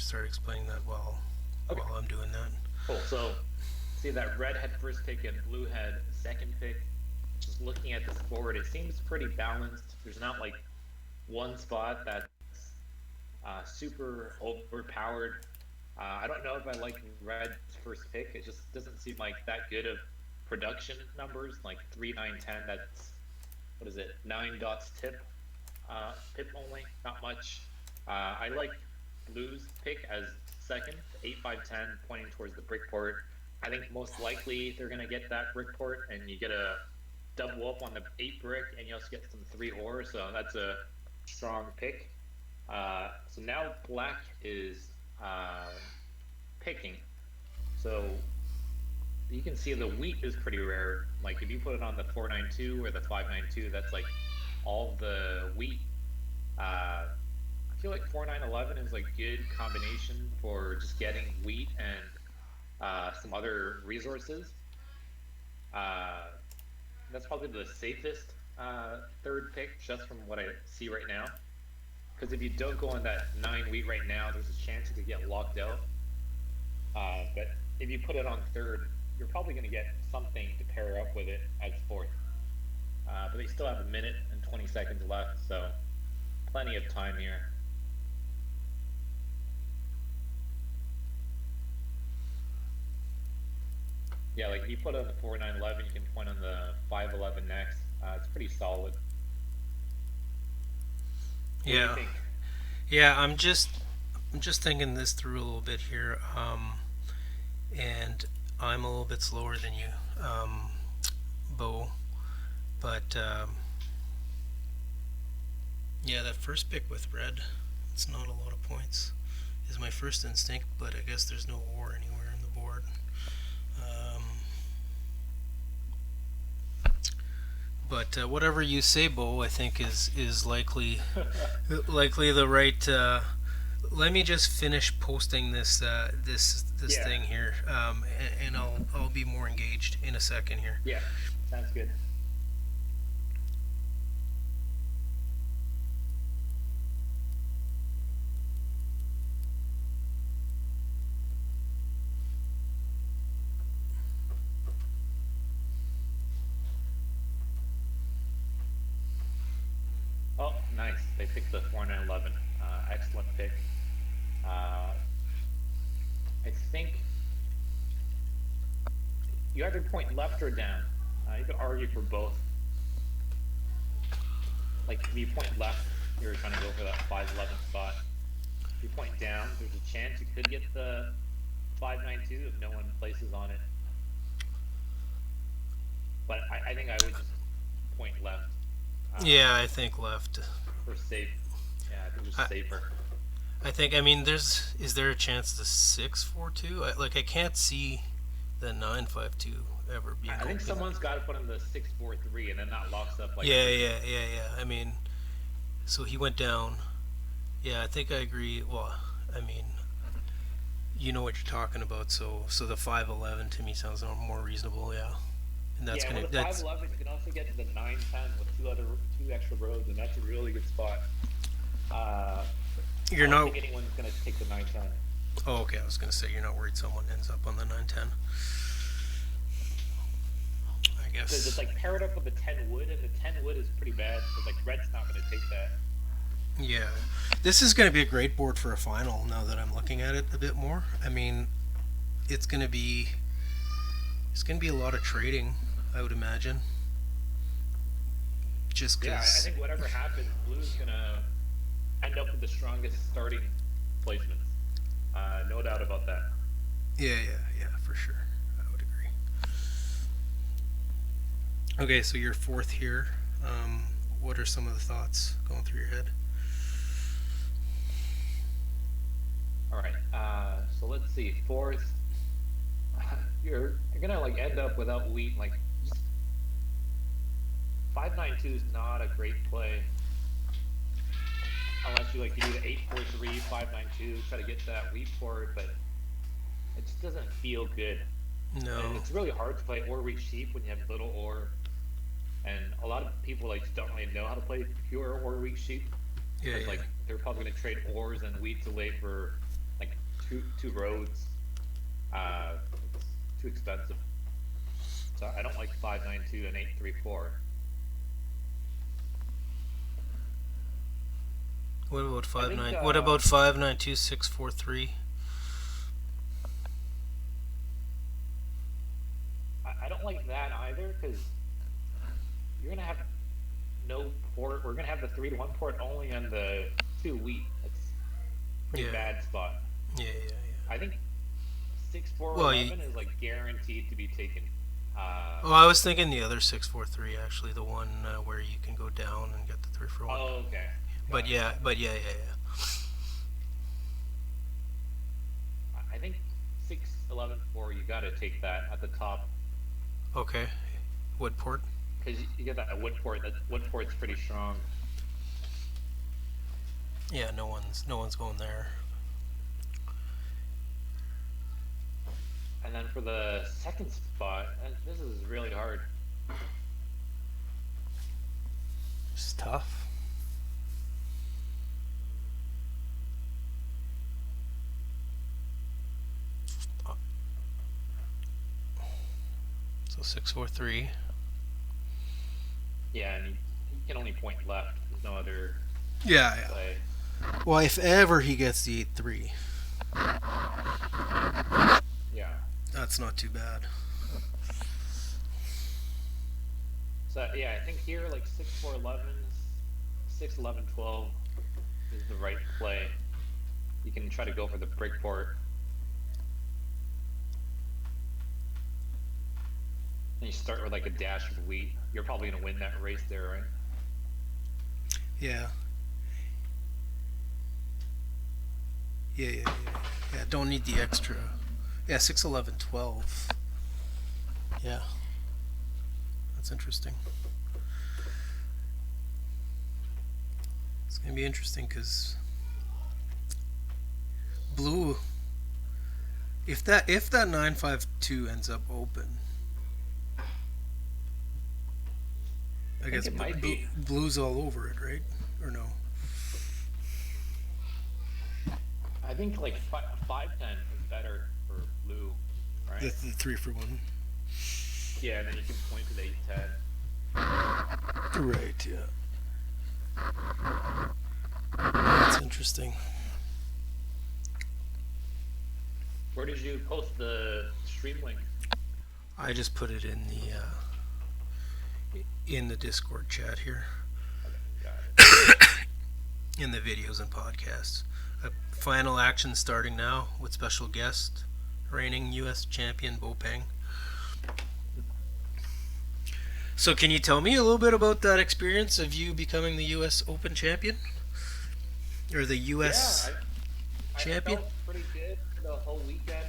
start explaining that Okay, while I'm doing that. cool. So see that red had first pick and blue had second pick. Just looking at this board, it seems pretty balanced. There's not like one spot that's super overpowered. I don't know if I like Red's first pick. It just doesn't seem like that good of production numbers, like 3, 9, 10. That's what is it? 9 dots pip only, not much. I like Blue's pick as second, 8, 5, 10, pointing towards the brick port. I think most likely they're gonna get that brick port, and you get a double up on the 8 brick, and you also get some 3 ore. So that's a strong pick. So now black is picking. So you can see the wheat is pretty rare. Like if you put it on the 492 or the 592, that's like all the wheat. I feel like 4911 is like good combination for just getting wheat and some other resources. Uh, that's probably the safest third pick just from what I see right now. Because if you don't go on that 9 wheat right now, there's a chance you could get locked out. But if you put it on third, you're probably going to get something to pair up with it as fourth. But they still have a minute and 20 seconds left, so plenty of time here. Yeah, like if you put on the 4911, you can point on the 511 next. It's pretty solid. What do you Yeah, think? yeah. I'm just thinking this through a little bit here, and I'm a little bit slower than you, Bo. But yeah, that first pick with red, it's not a lot of points. Is my first instinct, but I guess there's no ore anywhere in the board. Um, but whatever you say, Bo, I think is likely the right. Let me just finish posting this Yeah, thing here, and I'll be more engaged in a second here. yeah, sounds good. Oh, nice. They picked the 4911. Excellent pick. Uh, I think you either point left or down. You could argue for both. Like if you point left, you're trying to go for that 511 spot. If you point down, there's a chance you could get the 592 if no one places on it. But I think I would just point left Yeah, uh, I think left. for safe. Yeah, I think I just safer. I think, I mean, is there a chance the 642? Like I can't see the 952 ever being I think open. someone's got to put in the 643, and then that locks up like Yeah, everything. yeah, yeah, yeah. I mean, so he went down. Yeah, I think I agree. Well, I mean, you know what you're talking about. So the 511 to me sounds more reasonable. Yeah, and Yeah, with a that's 511, you can also get to the 910 with two extra roads, and that's a really good spot. Uh, I you're don't not. think anyone's gonna take the 910 Oh, okay. I was gonna say you're not worried someone ends up on the 910. I because it's guess. like paired up with the 10 wood, and the 10 wood is pretty bad. But like red's not gonna take that. Yeah, this is going to be a great board for a final. Now that I'm looking at it a bit more, I mean, it's going to be it's going to be a lot of trading, I would imagine. Just Yeah, I because. think whatever happens, blue's gonna end up with the strongest starting placements. No doubt about that. Yeah, yeah, yeah, for sure. I would agree. Okay, so you're fourth here. What are some of the thoughts going through your head? All right. So let's see. Fourth, you're gonna like end up without wheat. Like just 592 is not a great play unless you like you do the 843 592 try to get to that wheat port, but it just doesn't feel good. And No. it's really hard to play or reach sheep when you have little ore. And a lot of people like just don't really know how to play pure or weak sheep Yeah, because yeah, like they're probably going to trade ores and wheats away for like two roads. It's too expensive. So I don't like 592 and 834. What about I think 592 643? I don't like that either because you're gonna have no port. We're gonna have the 3-to-1 port only on the 2 wheat. That's pretty Yeah, bad spot. yeah. I think six four Well, eleven is like guaranteed to be taken. I was thinking the other 643 actually, the one where you can go down and get the 3 for 1. Oh, okay, But got it. yeah. I think 611 4. You got to take that at the top Okay, Woodport. because you get that wood port. That wood port's pretty strong. Yeah, no one's going there. And then for the second spot, this is really hard. It's tough. So 643. Yeah, and you can only point left. There's no other Yeah. play. Well, if ever he gets the 8-3, Yeah. that's not too bad. So yeah, I think here like 6-4-11, 6-11-12 is the right play. You can try to go for the brick port. And you start with like a dash of wheat. You're probably gonna win that race there, right? Yeah. Yeah. Don't need the extra. Yeah, 6-11-12. Yeah. That's interesting. It's gonna be interesting because blue. If that 952 ends up open, I think guess it might be. blue's all over it, right? Or no? I think like 5-10 is better for blue, right? The 3-for-1. Yeah, and then you can point to the 8-10. Right. Yeah. That's interesting. Where did you post the stream link? I just put it in the Discord chat here, Okay, got it. in the videos and podcasts. Final action starting now with special guest, reigning U.S. champion Bopeng. So, can you tell me a little bit about that experience of you becoming the U.S. Open champion, or the U.S. I champion? felt pretty good for the whole weekend.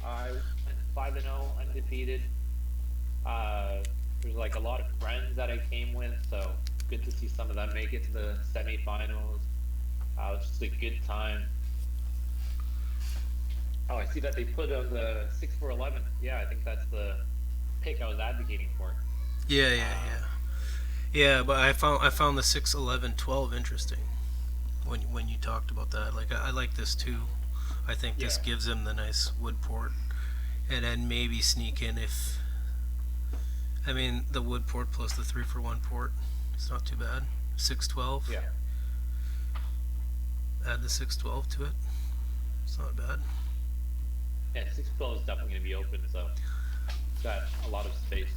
I went 5-0, undefeated. There's like a lot of friends that I came with, so good to see some of them make it to the semifinals. It was just a good time. Oh, I see that they put on the 6-4-11. Yeah, I think that's the pick I was advocating for. Yeah. But I found the 6-11-12 interesting when you talked about that. Like I like this too. I think this Yeah. gives him the nice wood port, and then maybe sneak in if. I mean, the wood port plus the 3-for-1 port. It's not too bad. 6-12. Yeah. Add the 6-12 to it. It's not bad. Yeah, 6-12 is definitely going to be open, so it's got a lot of space.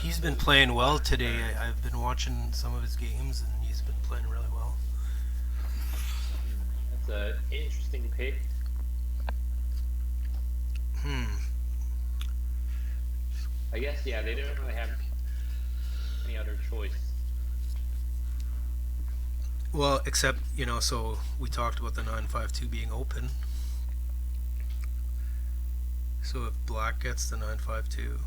He's been playing well today. I've been watching some of his games, and he's been playing really well. That's an interesting pick. I guess, yeah, they didn't really have any other choice. Well, except, so we talked about the 952 being open. So if black gets the 952,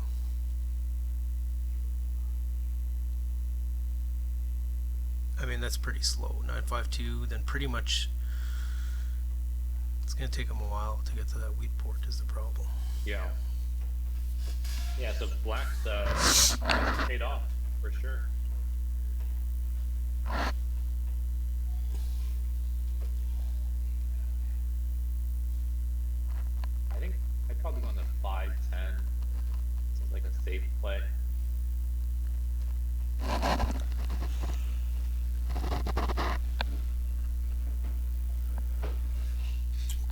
I mean, that's pretty slow. 952, then pretty much it's going to take him a while to get to that wheat port is the problem. Yeah. Yeah, so black's paid off, for sure.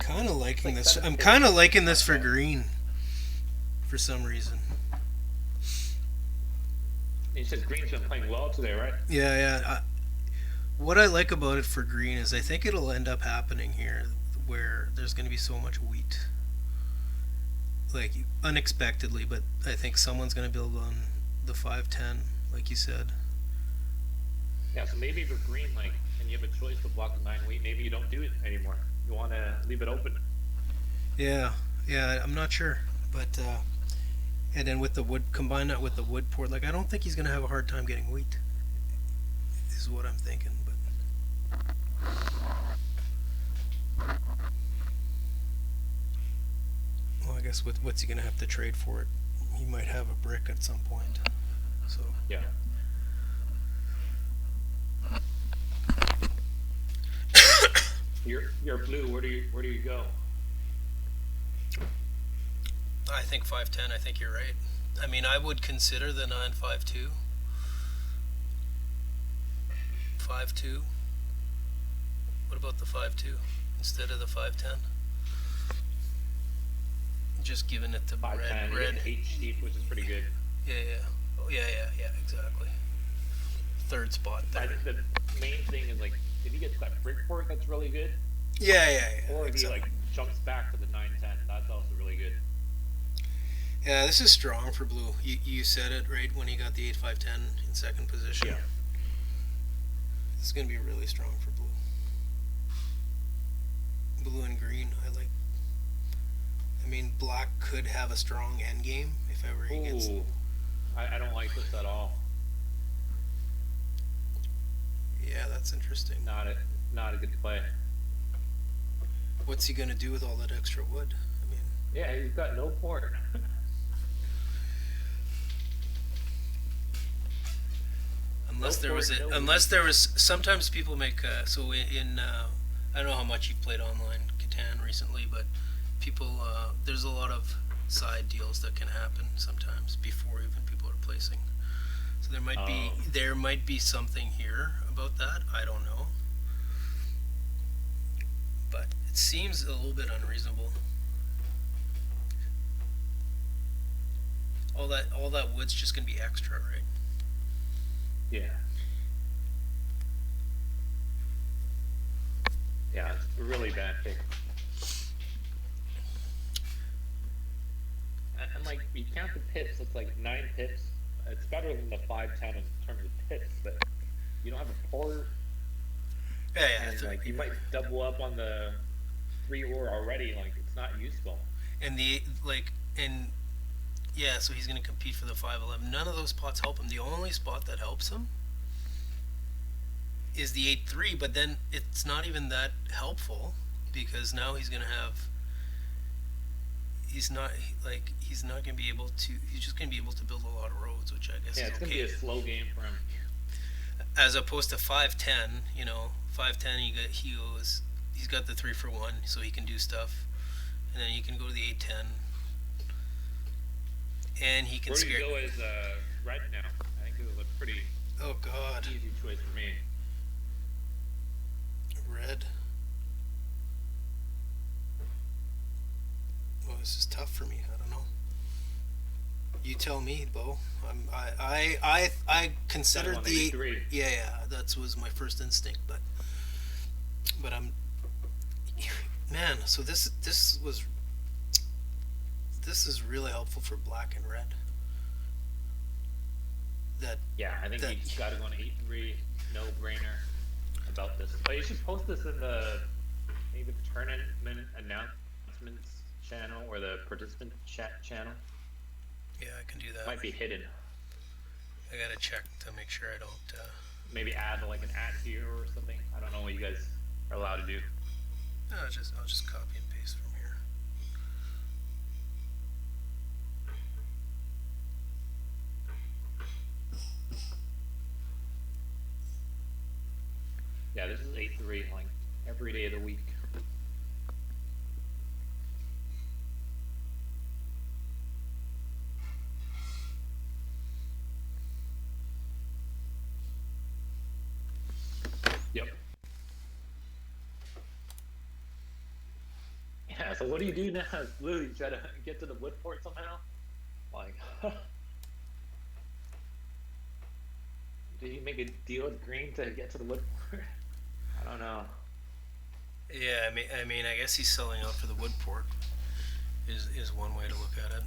kind of It's liking like this. seven I'm pips kind of liking this five for ten. green for some reason. You said Green's been playing well today, right? Yeah, yeah. What I like about it for green is I think it'll end up happening here where there's going to be so much wheat, like unexpectedly. But I think someone's going to build on the 510, like you said. Yeah, so maybe if you're Green, like, and you have a choice to block the 9 wheat, maybe you don't do it anymore. You want to leave it open. Yeah, yeah. I'm not sure, but and then with the wood, combine that with the wood port, like I don't think he's going to have a hard time getting wheat. Is what I'm thinking, but. Well, I guess with what's he gonna have to trade for it? He might have a brick at some point. So Yeah. You're blue. Where do you go? I think 510. I think you're right. I mean, I would consider the 952, 52. What about the 52 instead of the 510? Just giving it to Five red. ten. You're Red. getting 8 sheep, which is pretty good. Yeah, yeah. Oh, yeah, yeah, yeah. Exactly. Third spot But I there. think the main thing is like if he gets that brick port, that's really good. Yeah, yeah, yeah. Or if he Exactly. like jumps back to the 910, that's also really good. Yeah, this is strong for blue. You said it right when he got the 8-5-10 in second position. Yeah. This is gonna be really strong for blue. Blue and green. I mean, black could have a strong end game if ever he gets. Ooh, I don't like this at all. Yeah, that's interesting. Not a not a good play. What's he gonna do with all that extra wood? I mean, Yeah, he's got no port. No port, no unless wheat. there was. Sometimes people make I don't know how much you've played online Catan recently, but people there's a lot of side deals that can happen sometimes before even people are placing. So there might be something here about that. I don't know, but it seems a little bit unreasonable. All that wood's just gonna be extra, right? Yeah. Yeah, it's a really bad pick. And like you count the pips, it's like 9 pips. It's better than the 510 in terms of pips, but you don't have a port, Yeah, yeah. and like you might double up on the 3 ore already. Like it's not useful. And the like and yeah, so he's gonna compete for the 511. None of those spots help him. The only spot that helps him is the 8-3, but then it's not even that helpful because now he's gonna have. He's not gonna be able to. He's just gonna be able to build a lot of roads, which I guess Yeah, is it's gonna be okay. a slow game for him. As opposed to 510, 510 he's got the 3-for-1, so he can do stuff, and then he can go to the 810, and he can Where do you scare. go as red now? I think it was a pretty Oh God, easy choice for me. red. Well, this is tough for me. I don't know. You tell me, Bo. I Settle considered on the 83. yeah, yeah, that was my first instinct, but I'm man. So this is really helpful for black and red. That Yeah, I think that you got to go on 8-3, no brainer about this. But you should post this in the maybe the tournament announcements channel or the participant chat channel. yeah, I can do that. Might be hidden. I gotta check to make sure I don't. Maybe add like an @ here or something. I don't know what you guys are allowed to do. I'll just copy and paste from here. Yeah, this is 8-3, like every day of the week. Yep. Yeah. So what do you do now? Blue, you try to get to the wood port somehow. Like, did you make a deal with green to get to the wood port? I don't know. Yeah, I guess he's selling out for the wood port. Is one way to look at it.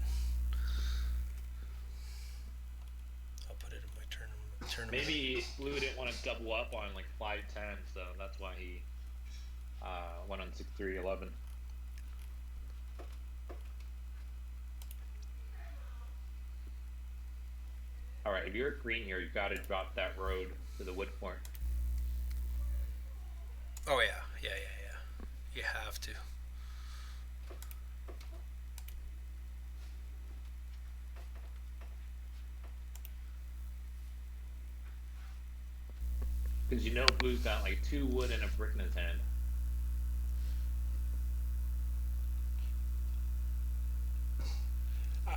I'll put it in my tournament. Maybe Blue didn't want to double up on like 5-10, so that's why he went on 6-3-11. All right, if you're green here, you've got to drop that road to the wood port. Oh yeah. You have to. Because you know Blue's got like 2 wood and a brick in his hand.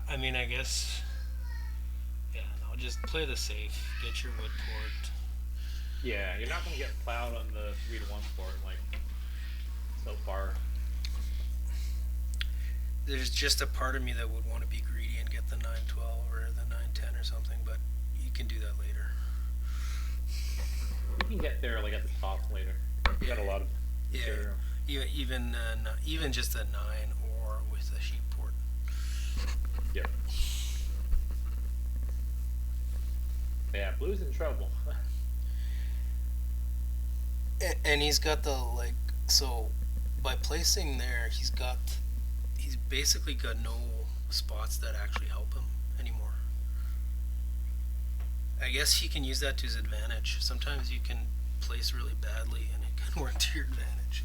I guess. Yeah, no, just play the safe. Get your wood port. Yeah, you're not going to get plowed on the 3-1 port like so far. There's just a part of me that would want to be greedy and get the 912 or the 910 or something, but you can do that later. You can get there like at the top later. You got a lot of material. Yeah, even just a 9 or with a sheep port. Yep. Yeah, Blue's in trouble. And he's got the so by placing there, he's basically got no spots that actually help him anymore. I guess he can use that to his advantage. Sometimes you can place really badly and it can work to your advantage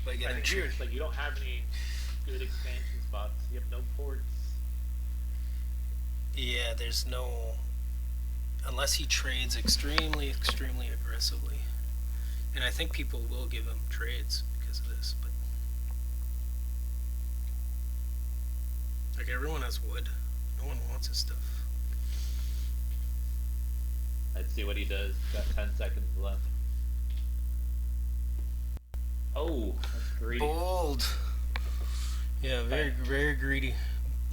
by getting here it's like you don't have any good expansion spots. You have no ports. Yeah, there's no, unless he trades extremely aggressively. And I think people will give him trades because of this, but like everyone has wood. No one wants his stuff. Let's see what he does. Got 10 seconds left. Oh, that's greedy. Bold. Yeah, very greedy.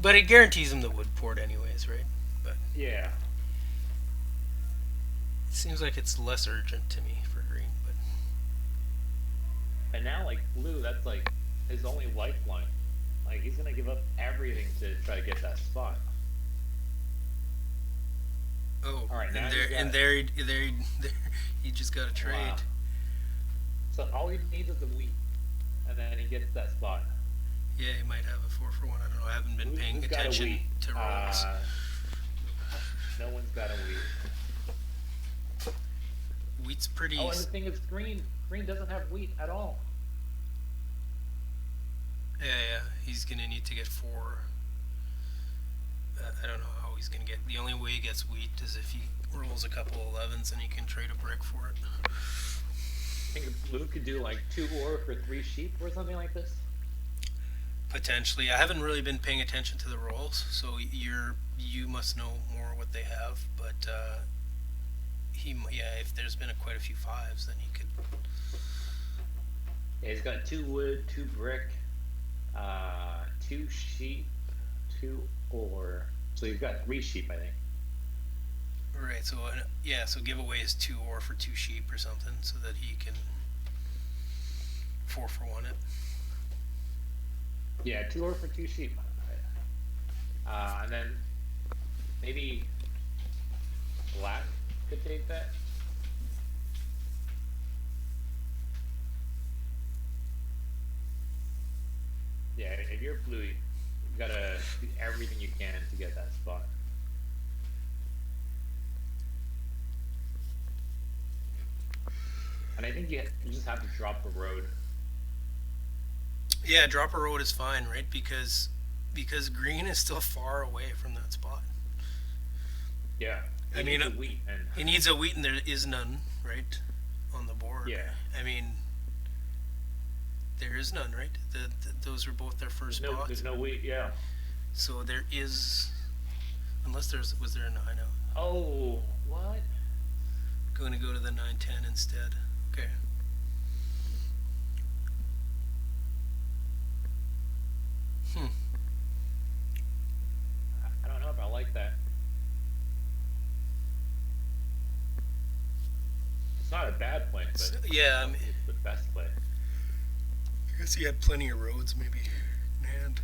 But it guarantees him the wood port anyways, right? But yeah. It seems like it's less urgent to me for green, but and now like Blue, that's like his only lifeline. Like he's gonna give up everything to try to get that spot. Oh, all right, and there he just got a trade. Wow. So all he needs is the wheat, and then he gets that spot. Yeah, he might have a 4-for-1. I don't know. I haven't been paying attention to rolls. No one's got a wheat. Wheat's pretty. Oh, and the thing is, green doesn't have wheat at all. Yeah. He's gonna need to get 4. I don't know how he's gonna get. The only way he gets wheat is if he rolls a couple 11s and he can trade a brick for it. I think Blue could do like 2 ore for 3 sheep or something like this. Potentially. I haven't really been paying attention to the rolls, so you must know more what they have. But if there's been quite a few 5s, then he could. Yeah, he's got 2 wood, 2 brick, 2 sheep, 2 ore. So you've got 3 sheep, I think. Right. So so giveaway is 2 ore for 2 sheep or something, so that he can 4-for-1 it. Yeah, 2 ore for 2 sheep. And then maybe Black could take that. Yeah, if you're Blue, you gotta do everything you can to get that spot. And I think you just have to drop the road. Yeah, drop a road is fine, right? Because green is still far away from that spot. Yeah. It needs a wheat and there is none, right? On the board. Yeah. I mean, there is none, right? Those are both their first spots. There's no wheat, yeah. So there is, unless was there a 9 out? Oh, what? Going to go to the 9-10 instead. Okay. like that. It's not a bad play, but Yeah, I don't think it's the best play. I guess he had plenty of roads maybe in hand.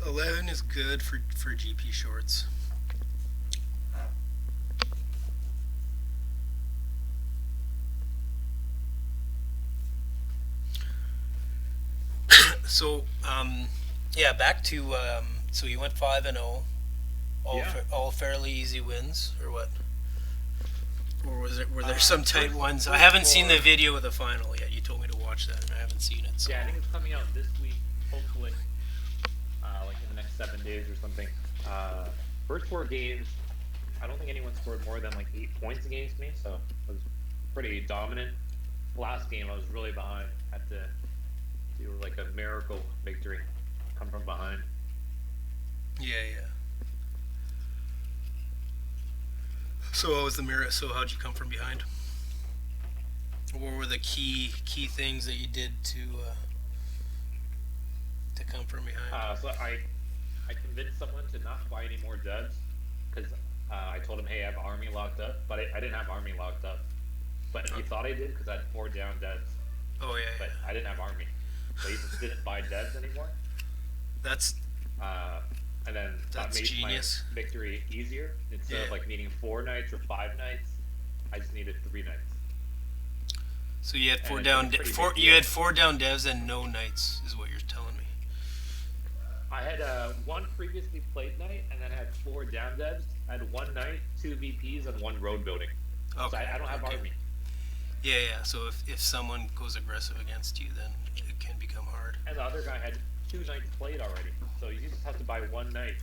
11 is good for GP shorts. So, yeah, back to so you went 5-0, Yeah. all fairly easy wins, or what? Or were there some tight First, ones? I first haven't seen the four. video of the final yet. You told me to watch that, and I haven't seen it. So, Yeah, I think it's coming out this week, hopefully, like in the next 7 days or something. Uh, First four games, I don't think anyone scored more than like 8 points against me, so I was pretty dominant. Last game, I was really behind. Had to do like a miracle victory, come from behind. yeah, yeah. So what was the mirror? So how'd you come from behind? What were the key things that you did to come from behind? So I convinced someone to not buy any more dubs because I told him, hey, I have Army locked up, but I didn't have Army locked up. But he Oh, thought I did because I had four down devs, oh yeah, but yeah. I didn't have Army, so he just didn't buy devs anymore. That's Uh, and then that that's made my genius. victory easier. Instead of Yeah. like needing 4 nights or 5 nights, I just needed 3 nights, So you had and four it's like a down. pretty Four. big You deal. had four down devs and no knights, is what you're telling me. I had one previously played night, and then I had four down devs. I had one night, two VPs, and one road building. So Okay. I don't have Okay. army. Yeah, yeah. So if someone goes aggressive against you, then it can become hard. And the other guy had 2 nights played already. So you just have to buy one night,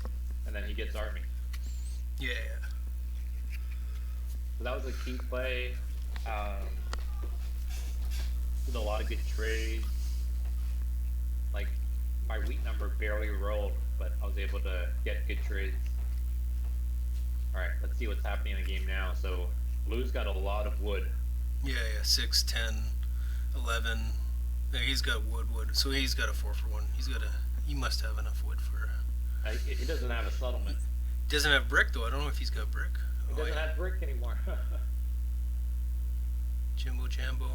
and then he gets army. Yeah, yeah. So that was a key play. Did a lot of good trades. Like my wheat number barely rolled, but I was able to get good trades. All right, let's see what's happening in the game now. So Blue's got a lot of wood. Yeah, yeah. 6, 10, 11. Yeah, he's got wood. So he's got a 4-for-1. He's got a. He must have enough wood for. He doesn't have a settlement. Doesn't have brick though. I don't know if he's got brick. He Oh doesn't yeah. have brick anymore. Jimbo.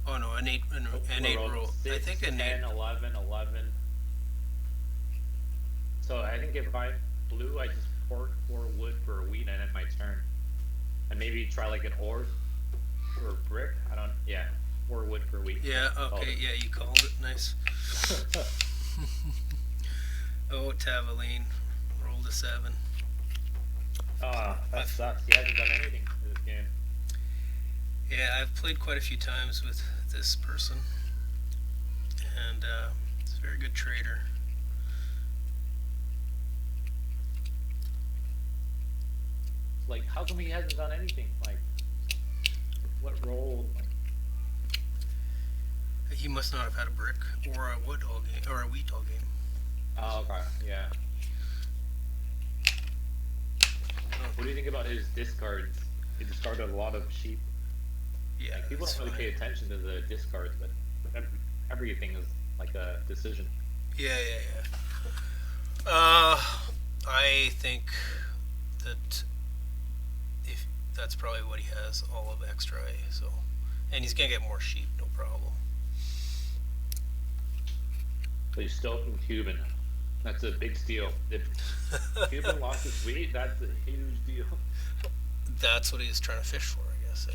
Oh no, an eight We're rolling roll. I 6, think an 10, eight. 11, 11. So I think if I'm blue, I just port 4 wood for a wheat and end my turn. And maybe try like an ore for a brick. I don't, yeah, 4 wood for wheat. Yeah. Called Okay. it. Yeah, you called it. Nice. Oh, Tavaline rolled a 7. That I've, sucks. He hasn't done anything for this game. yeah, I've played quite a few times with this person, and he's a very good trader. Like, how come he hasn't done anything? Like, what role? Like, He must not have had a brick or a wood all game or a wheat all game. oh, okay, yeah. What do you think about his discards? He discarded a lot of sheep. Yeah, Like, people that's don't really fine. pay attention to the discards, but everything is like a decision. Yeah, yeah, yeah. I think that if that's probably what he has, all of extra A. So, and he's gonna get more sheep, no problem. But he's still from Cuban. That's a big steal. If Cuban lost his wheat, that's a huge deal. That's what he's trying to fish for, I guess. Eh?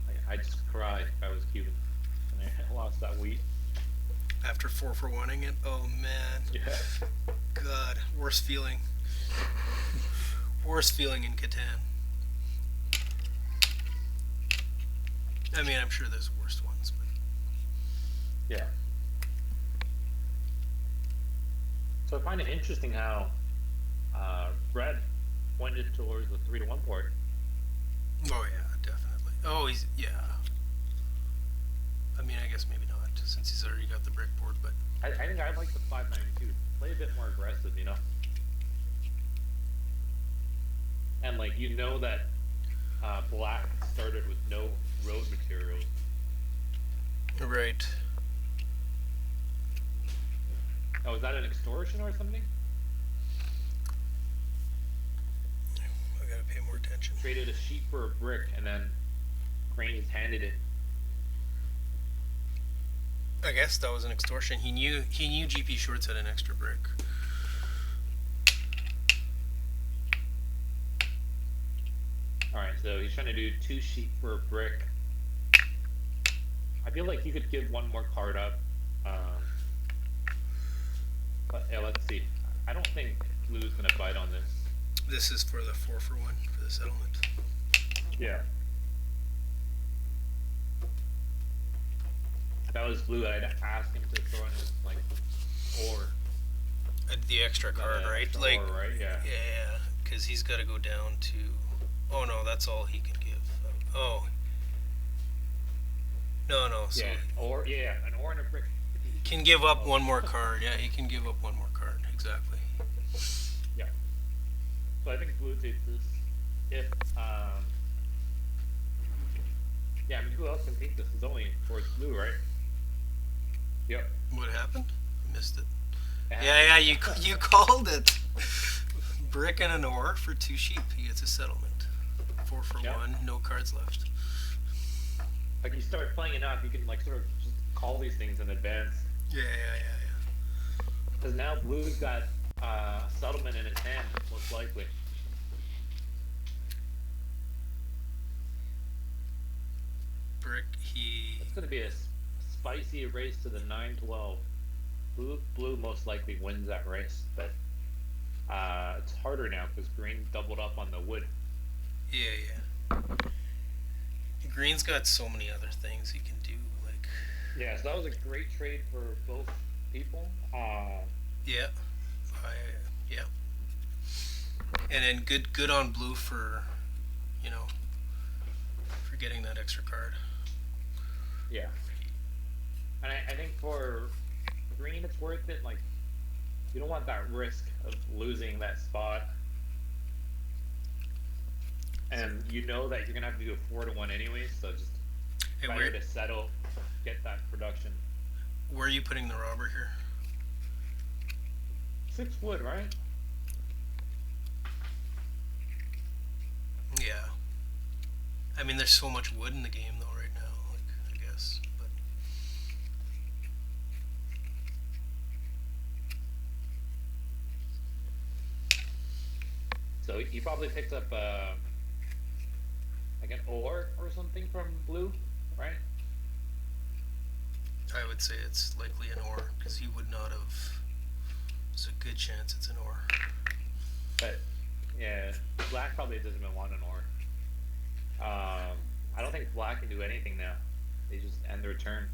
Like, I just cry if I was Cuban and I lost that wheat. After 4-for-1ing it, oh man, Yeah. God, worst feeling. Worst feeling in Catan. I mean, I'm sure there's worse ones, but Yeah. So I find it interesting how Red pointed towards the 3-1 port. oh yeah, definitely. Oh, yeah. I mean, I guess maybe not since he's already got the brick board, but I think I like the 5-9-2. Play a bit more aggressive, you know? And like you know that Black started with no road materials. right. Oh, is that an extortion or something? traded a sheep for a brick, and then Green just handed it. I guess that was an extortion. He knew GPShorts had an extra brick. All right, so he's trying to do 2 sheep for a brick. I feel like you could give one more card up. Um, but yeah, let's see. I don't think Blue's gonna bite on this. This is for the 4-for-1 for the settlement. Yeah. If I was Blue, I'd ask him to throw in his like ore. The extra card, right? Extra Like, ore, right? Yeah. yeah, because he's got to go down to. Oh no, that's all he can give. Oh. No, no. So Yeah. Or yeah, an ore and a brick. he can give up one more card. Yeah, he can give up one more card. Exactly. Yeah. So I think Blue takes this. If yeah, I mean, who else can take this? It's only towards Blue, right? Yep. What happened? I missed it. Yeah, you called it. Brick and an ore for 2 sheep. He gets a settlement. 4-for-1. No cards left. Like you start playing enough, you can like sort of just call these things in advance. Yeah. Because now Blue's got settlement in his hand, most likely. Brick. It's going to be a spicy race to the 9-12. Blue most likely wins that race, but it's harder now because Green doubled up on the wood. Yeah. Green's got so many other things he can do. Like. Yeah, so that was a great trade for both people. Yeah. Yeah. And then good on Blue for, for getting that extra card. Yeah. And I think for Green, it's worth it. Like, you don't want that risk of losing that spot. And you know that you're going to have to do a 4-1 anyway, so just better to settle, get that production. Where are you putting the robber here? 6 wood, right? Yeah. I mean, there's so much wood in the game, though, right now, like, I guess. But so he probably picks up like an ore or something from Blue, right? I would say it's likely an ore, because he would not have. There's a good chance it's an ore. But yeah, Black probably doesn't even want an ore. I don't think Black can do anything now. They just end their turn.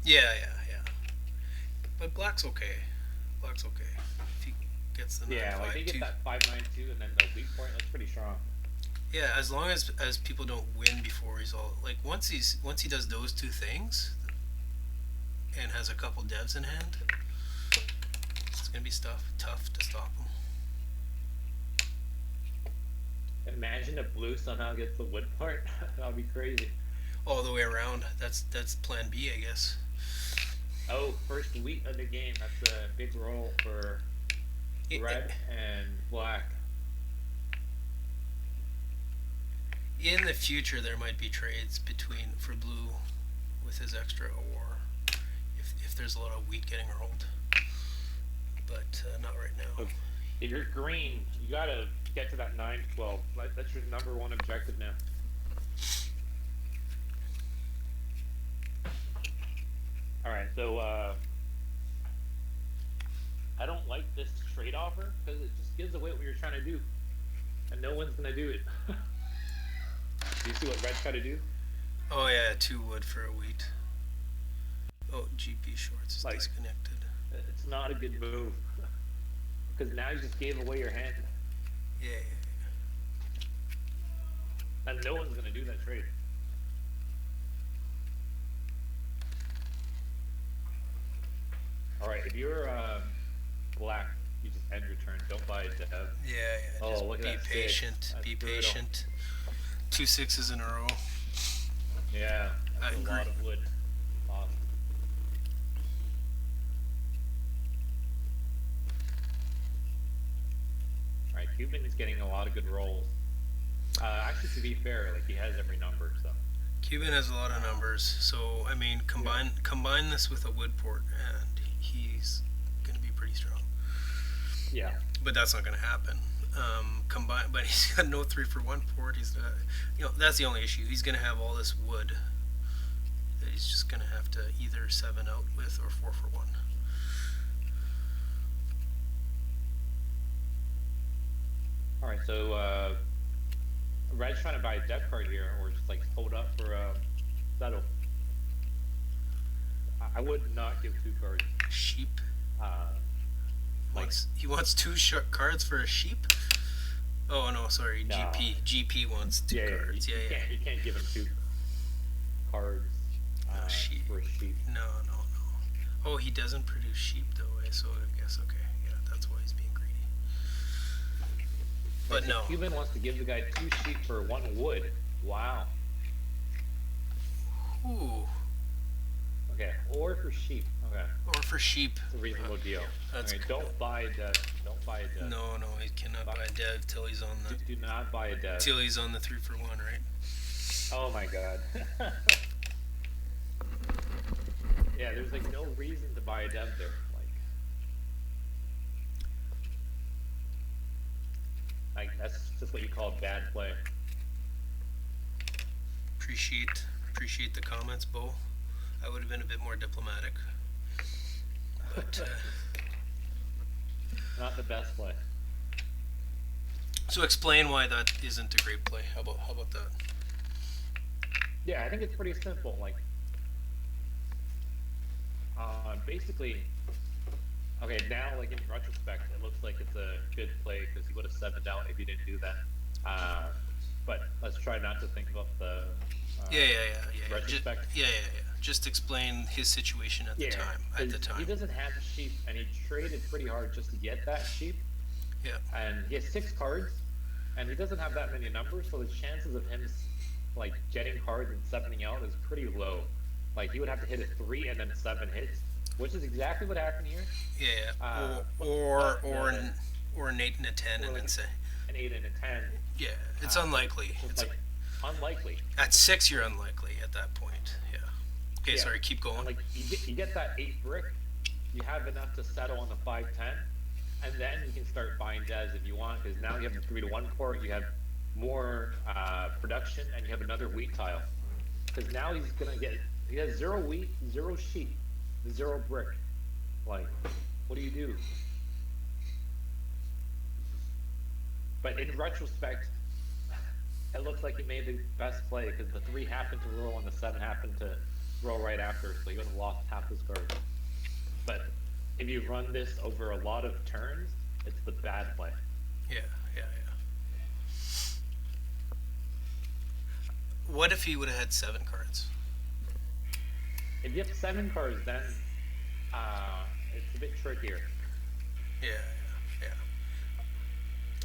Yeah. But Black's okay. If he gets the 9-5-2. Yeah, like they get that 5-9-2 and then the weak point. That's pretty strong. Yeah, as long as people don't win before he's all like once he does those 2 things, and has a couple devs in hand, it's gonna be tough to stop him. Imagine if Blue somehow gets the wood part. That'd be crazy. All the way around. That's plan B, I guess. Oh, first wheat of the game. That's a big roll for Red and Black. In the future, there might be trades for Blue with his extra ore, if there's a lot of wheat getting rolled. But not right now. If you're Green, you gotta get to that 9-12. That's your number 1 objective now. All right, so I don't like this trade offer because it just gives away what you're trying to do, and no one's gonna do it. Do you see what Red's got to do? Oh yeah, 2 wood for a wheat. Oh, GPShorts is disconnected. It's not a good move because now you just gave away your hand. Yeah. And no one's gonna do that trade. All right, if you're Black, you just end your turn. Don't buy it, Dev. Yeah. Oh, just look at that. Be patient. 2 6s in a row. Yeah, that's a lot of wood. Awesome. Alright, Cuban is getting a lot of good rolls. Actually, to be fair, like he has every number, so Cuban has a lot of uh, numbers, so I mean, yeah, combine this with a wood port, and he's going to be pretty strong. yeah. But that's not going to happen. But he's got no 3-for-1 port. That's the only issue. He's going to have all this wood that he's just going to have to either 7 out with or 4-for-1. All right, so Red's trying to buy a depth card here, or just like hold up for settle. I would not give two cards. Sheep. Uh, like He wants two cards for a sheep. Oh no, sorry. no, GP wants two yeah, cards. Yeah, yeah. you can't give him two cards No sheep. for a sheep. No, no, no. Oh, he doesn't produce sheep though. So I guess okay. Yeah, that's why he's being greedy. Right, But so no. Cuban wants to give the guy two sheep for one wood. Wow. Ooh. Okay, or for sheep. Okay, Or for sheep. it's a reasonable deal. All That's right, cool. don't buy a dev. Don't buy a dev. No, no, he cannot buy a dev till he's on Do not buy a dev. the 3-for-1, right? Oh my god. Yeah, there's like no reason to buy a dev there. Like that's just what you call bad play. Appreciate the comments, Bo. I would have been a bit more diplomatic, but Not the best play. so explain why that isn't a great play. How about that? Yeah, I think it's pretty simple. Like, basically, okay, now like in retrospect, it looks like it's a good play because he would have 7'd out if he didn't do that. But let's try not to think about the Yeah. retrospect. Yeah. Just explain his situation at the Yeah, time. 'cause he doesn't have a sheep, and he traded pretty hard just to get that sheep. Yeah. And he has 6 cards, and he doesn't have that many numbers, so the chances of him like getting cards and 7ing out is pretty low. Like he would have to hit a 3 and then 7 hits, which is exactly what happened here. Yeah. Or an 8 and a 10, Or and like then say, an 8 and a 10. yeah, it's unlikely. So it's like unlikely. At 6, you're unlikely at that point. Yeah. Okay, Yeah. sorry. Keep going. And like you get that 8 brick, you have enough to settle on the 5-10, and then you can start buying devs if you want, because now you have the 3-to-1 port, you have more production, and you have another wheat tile. Because now he has 0 wheat, 0 sheep, 0 brick. Like, what do you do? But in retrospect, it looks like he made the best play because the 3 happened to roll and the 7 happened to roll right after, so he would have lost half his cards. But if you run this over a lot of turns, it's the bad play. Yeah. What if he would have had 7 cards? If you have 7 cards, then it's a bit trickier. Yeah.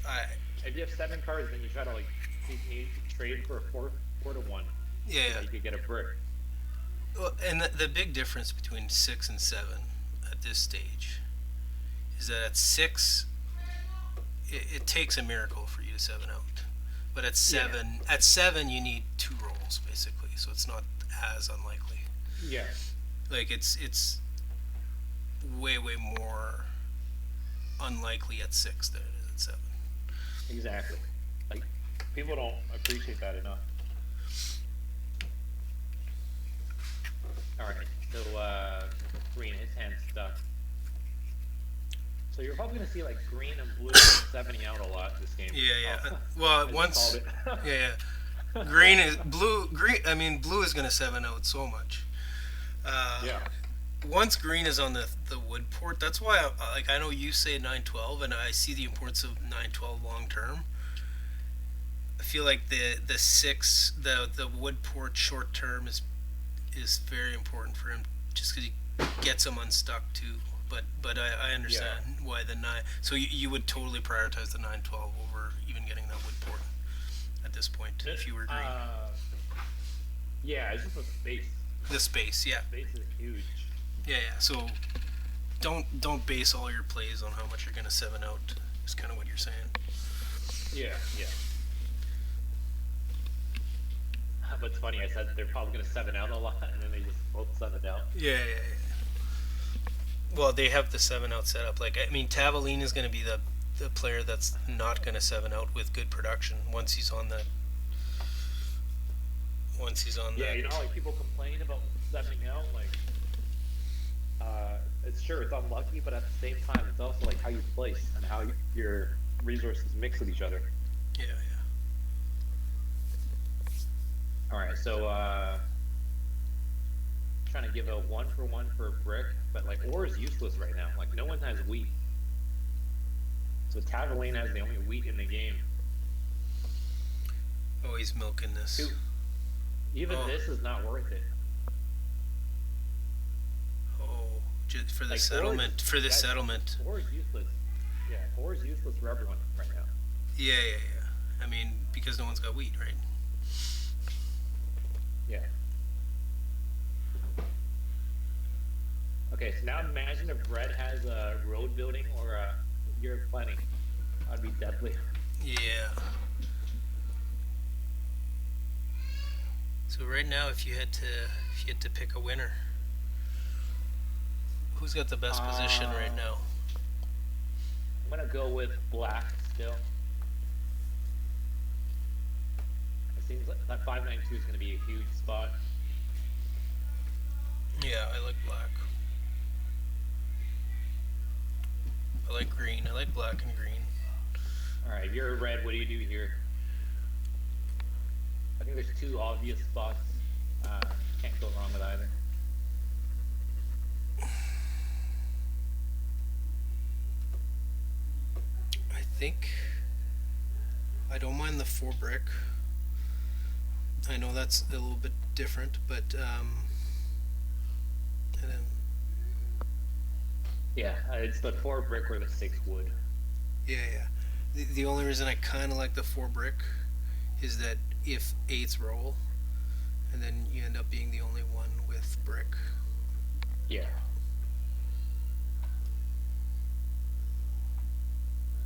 I If you have 7 cards, then you try to like you need to trade for a 4-to-1. yeah. So that you could get a brick. Well, and the big difference between 6 and 7 at this stage is that at 6, it takes a miracle for you to 7 out. But at seven, you need 2 rolls basically, so it's not as unlikely. Yeah. Like it's way more unlikely at 6 than it is at 7. Exactly. Like people don't appreciate that enough. All right. So green, his hand's stuck. So you're probably gonna see like green and blue 7ing out a lot this game. Yeah. Oh, Well, I just once called it. yeah. Green is blue. Green. I mean, blue is gonna 7 out so much. Yeah. Once green is on the wood port, that's why I know you say 9-12, and I see the importance of 9-12 long term. I feel like the 6 the wood port short term is very important for him, just because he gets him unstuck too. But I understand why the 9. So you would totally prioritize the 9-12 over even getting that wood port at this point if you were green. Yeah, it's just a space. The space, yeah. Space is huge. Yeah. So don't base all your plays on how much you're gonna 7 out. Is kind of what you're saying. Yeah. but it's funny. I said they're probably going to seven out a lot, and then they just both seven out. Yeah. Well, they have the 7 out setup. Like, I mean, Tavaline is going to be the player that's not going to 7 out with good production once he's on Yeah, that. you know, like people complain about sevening out. Like, it's sure it's unlucky, but at the same time, it's also like how you place and how your resources mix with each other. Yeah. All right, so trying to give a one for one for a brick, but like ore is useless right now. Like no one has wheat, so Tavaline has the only wheat in the game. Oh, he's milking this. Two, even Oh, this is not worth it. oh, just for the Like ore is settlement. For the guys, settlement. ore is useless. Yeah, ore is useless for everyone right now. Yeah. I mean, because no one's got wheat, right? Yeah. Okay, so now imagine if Red has a road building or a year of planning. That'd be deadly. Yeah. So right now, if you had to pick a winner, who's got the best position right Uh, now? I'm gonna go with black still. It seems like that 592 is gonna be a huge spot. Yeah, I like black. I like green. I like black and green. All right, if you're a red, what do you do here? I think there's two obvious spots. Can't go wrong with either. I think I don't mind the 4 brick. I know that's a little bit different, but and then Yeah, it's the four brick or the six wood. yeah. The only reason I kind of like the 4 brick is that if 8s roll, and then you end up being the only one with brick. Yeah.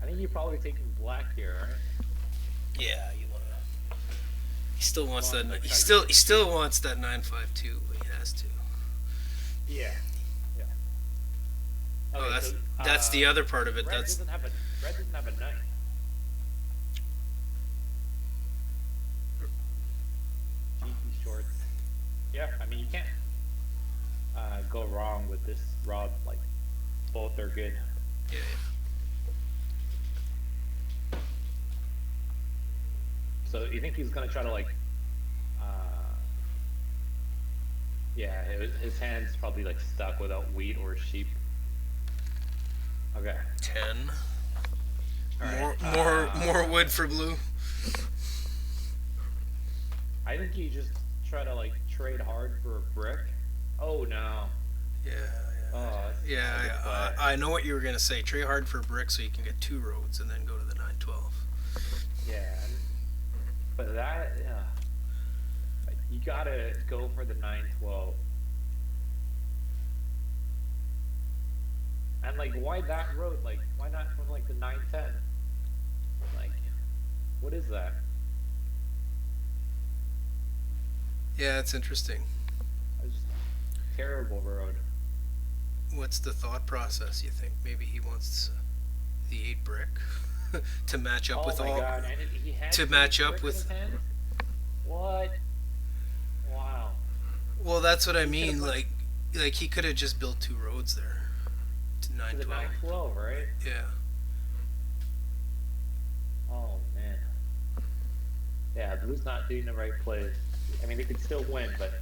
I think you're probably taking black here, right? Yeah, you want to. He still wants Well, that. like, He try to still get he still wants that 952. But he has to. Yeah. Yeah. Oh, Okay, so that's the other part of it. red That's doesn't have a red doesn't have a knight. GPShorts. Yeah, I mean you can't go wrong with this rod. Like both are good. yeah. So you think he's gonna try to like, uh, yeah, his hand's probably like stuck without wheat or sheep. Okay. 10. All More right. more wood for blue. I think you just try to like trade hard for a brick. Oh no. Yeah. Oh, that's Yeah, not a good play. I know what you were gonna say. Trade hard for brick so you can get 2 roads and then go to the 912. Yeah, but that yeah, you gotta go for the 912. And like, why that road? Like, why not from like the 910? Like, what is that? Yeah, it's interesting. It's just terrible road. What's the thought process? You think maybe he wants the 8 brick to match up Oh with my all god! And he had to two match up brick in his with. hand? What? Wow. Well, that's what I He could've mean. went Like he could have just built 2 roads there to to the 912. 912, right? Yeah. Oh man. Yeah, Blue's not doing the right plays. I mean, they could still win, but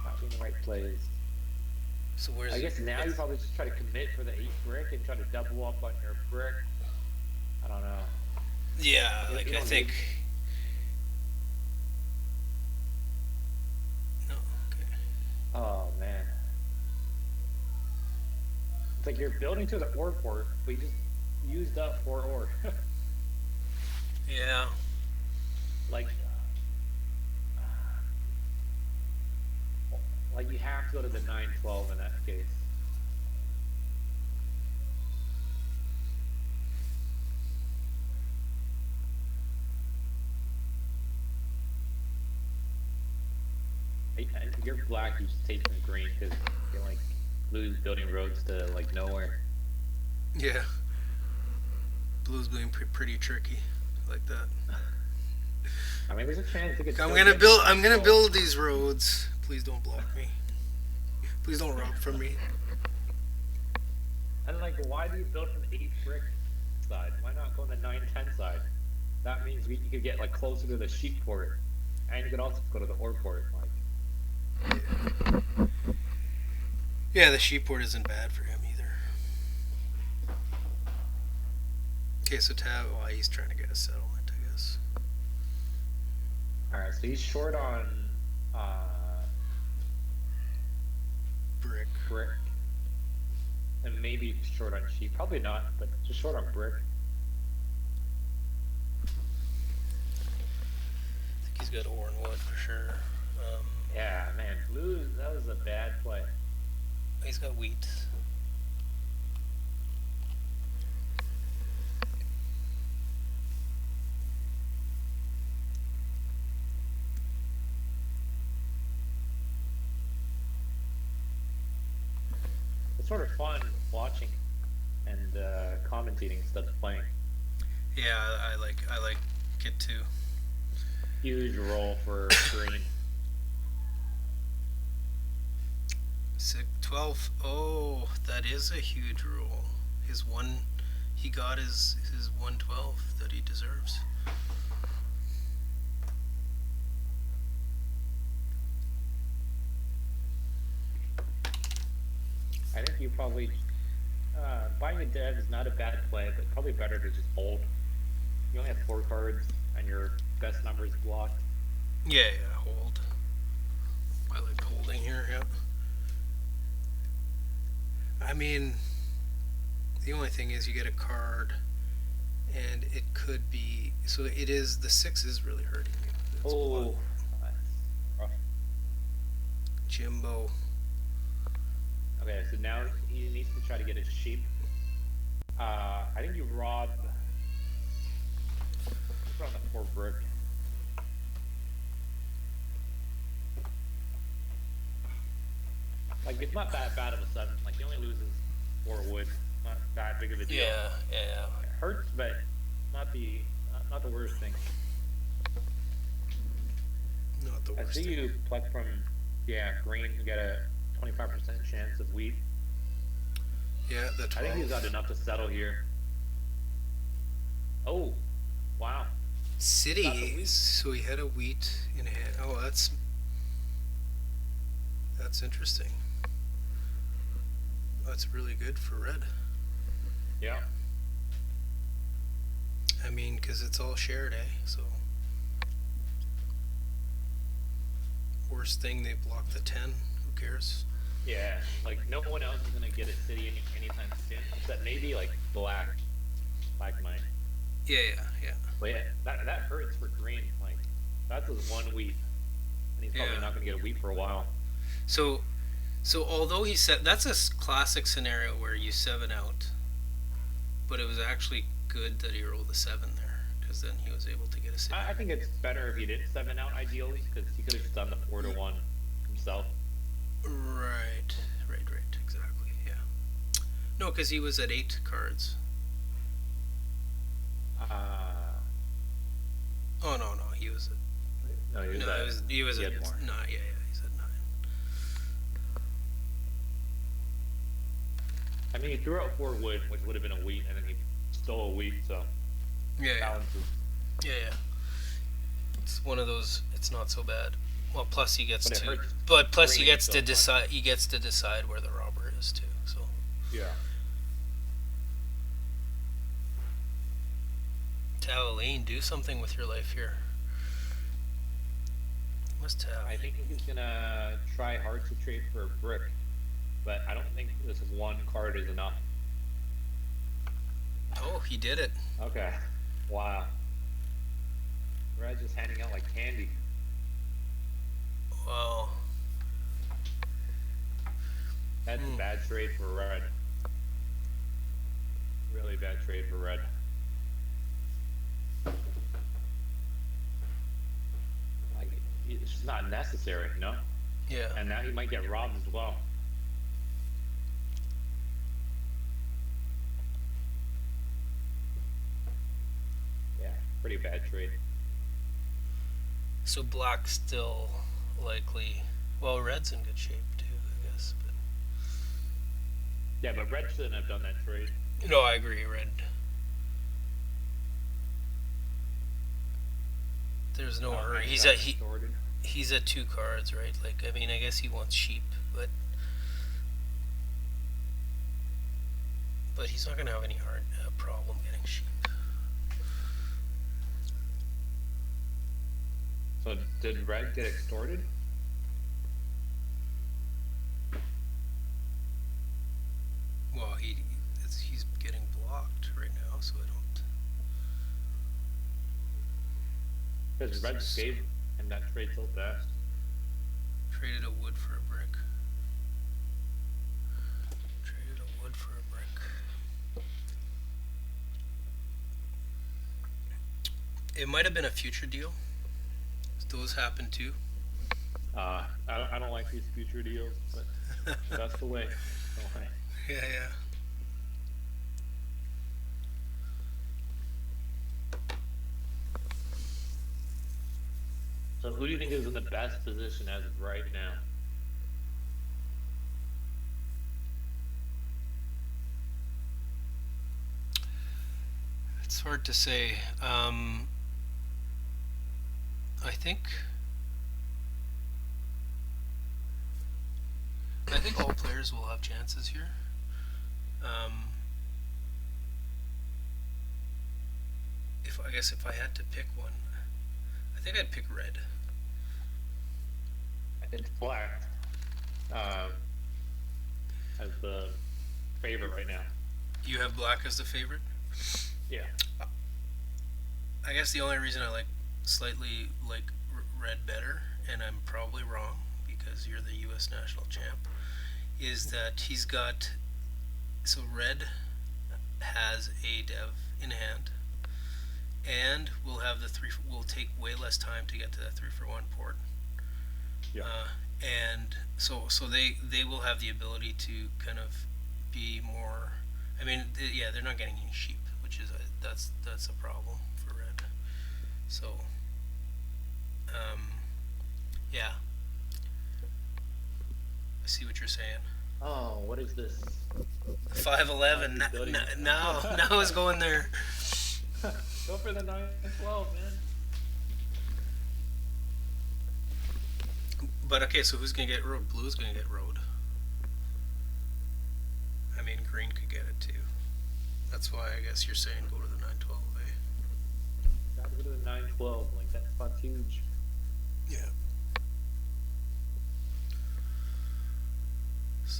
not doing the right plays. So where's I guess now you probably just try to commit for the 8 brick and try to double up on your brick. I don't know. Yeah, You like I don't think. need- No. Okay. Oh man. It's like you're building to the ore port, but you just used up 4 ore. Yeah. like, like you have to go to the 912 in that case. You're black. You just take from green because you're like blue's building roads to like nowhere. Yeah, blue's being pretty tricky, like that. I mean, there's a chance you could I'm still gonna get the build. nice I'm gonna goal. build these roads. Please don't block me. Please don't rob from me. And like, why do you build from the 8 brick side? Why not go on the 9-10 side? That means you could get like closer to the sheep port, and you could also go to the ore port. Like, Yeah, the sheep port isn't bad for him either. Okay, so Well, he's trying to get a settlement, I guess. all right, so he's short on Brick. brick, and maybe short on sheep. Probably not, but just short on brick. I think he's got ore and wood for sure. Yeah, man, blue. That was a bad play. He's got wheat. It's sort of fun watching and commentating instead of playing. Yeah, I like it too. Huge roll for green. 12. Oh, that is a huge roll. His one, he got his 112 that he deserves. I think you probably buying a dev is not a bad play, but probably better to just hold. You only have 4 cards, and your best number is blocked. Yeah, yeah, hold. I like holding here. Yep. I mean, the only thing is you get a card, and it could be so. It is the 6 is really hurting you. That's Oh, that's rough. Jimbo. Okay, so now he needs to try to get his sheep. I think you rob. Put on the 4 brick. Like it's not that bad of a 7. Like he only loses 4 wood. Not that big of a deal. Yeah, yeah. It hurts, but not the worst thing. Not the I worst. see thing. you pluck from green. You get a 25% chance of wheat. Yeah, the 12. I think he's got enough to settle here. Oh, wow. Got the City. wheat. So he had a wheat in hand. Oh, that's interesting. That's really good for red. Yeah. I mean, because it's all shared, eh? So worst thing, they block the 10. Who cares? Yeah. Like no one else is gonna get a city anytime soon, except maybe like black. Black might. Yeah, yeah, yeah. But yeah, that hurts for green. Like that's his 1 wheat, and he's probably Yeah. not gonna get a wheat for a while. So although he said that's a classic scenario where you 7 out, but it was actually good that he rolled a 7 there because then he was able to get a city. I think it's better if he did 7 out ideally, because he could have just done the 4-1 himself. Right, exactly. Yeah. No, because he was at 8 cards. Oh no, he was at No, he was no, at, it was he was he at had more. no, yeah, he's at 9. I mean, he threw out 4 wood, which would have been a wheat, and then he stole a wheat, so Yeah, balances. yeah. It's one of those. It's not so bad. Well, plus he gets But it to, hurts but plus he green gets so to much. decide. He gets to decide where the robber is too. So Yeah. Tavaline, do something with your life here. Must have. I think he's gonna try hard to trade for a brick, but I don't think this 1 card is enough. Oh, he did it. Okay. Wow. Red's just handing out like candy. Wow. That's a bad trade for red. Really bad trade for red. Like, it's just not necessary, you know? Yeah. and now he might get robbed as well. Yeah, pretty bad trade. So black's still likely. Well, red's in good shape too, I guess. Yeah, but red shouldn't have done that trade. But no, I agree. Red. There's no hurry. And he He's got at he. extorted. He's at 2 cards, right? Like, I mean, I guess he wants sheep, but he's not gonna have any hard problem getting sheep. So did red get extorted? Well, he's getting blocked right now, so I don't. Because red gave him that trade so fast. Traded a wood for a brick. Traded a wood for a brick. It might have been a future deal. Those happen too. I don't like these future deals, but that's the way. That's the way. Yeah. So who do you think is in the best position as of right now? It's hard to say. I think. I think all players will have chances here. If I guess if I had to pick one, I think I'd pick red. It's black uh, as the favorite right now. You have black as the favorite. Yeah. I guess the only reason I slightly like red better, and I'm probably wrong because you're the U.S. national champ, is that he's got. So red has a dev in hand, and we'll have the three. We'll take way less time to get to that 3-for-1 port. Yeah. And so they will have the ability to kind of be more. I mean, yeah, they're not getting any sheep, which is that's a problem for red. So, yeah, I see what you're saying. Oh, what is this? 511. Now I was going there. Go for the 9-12, man. But okay, so who's gonna get road? Blue's gonna get road. I mean, green could get it too. That's why I guess you're saying go to the 912, eh? Gotta go to the 9-12. Like that spot's huge. Yeah.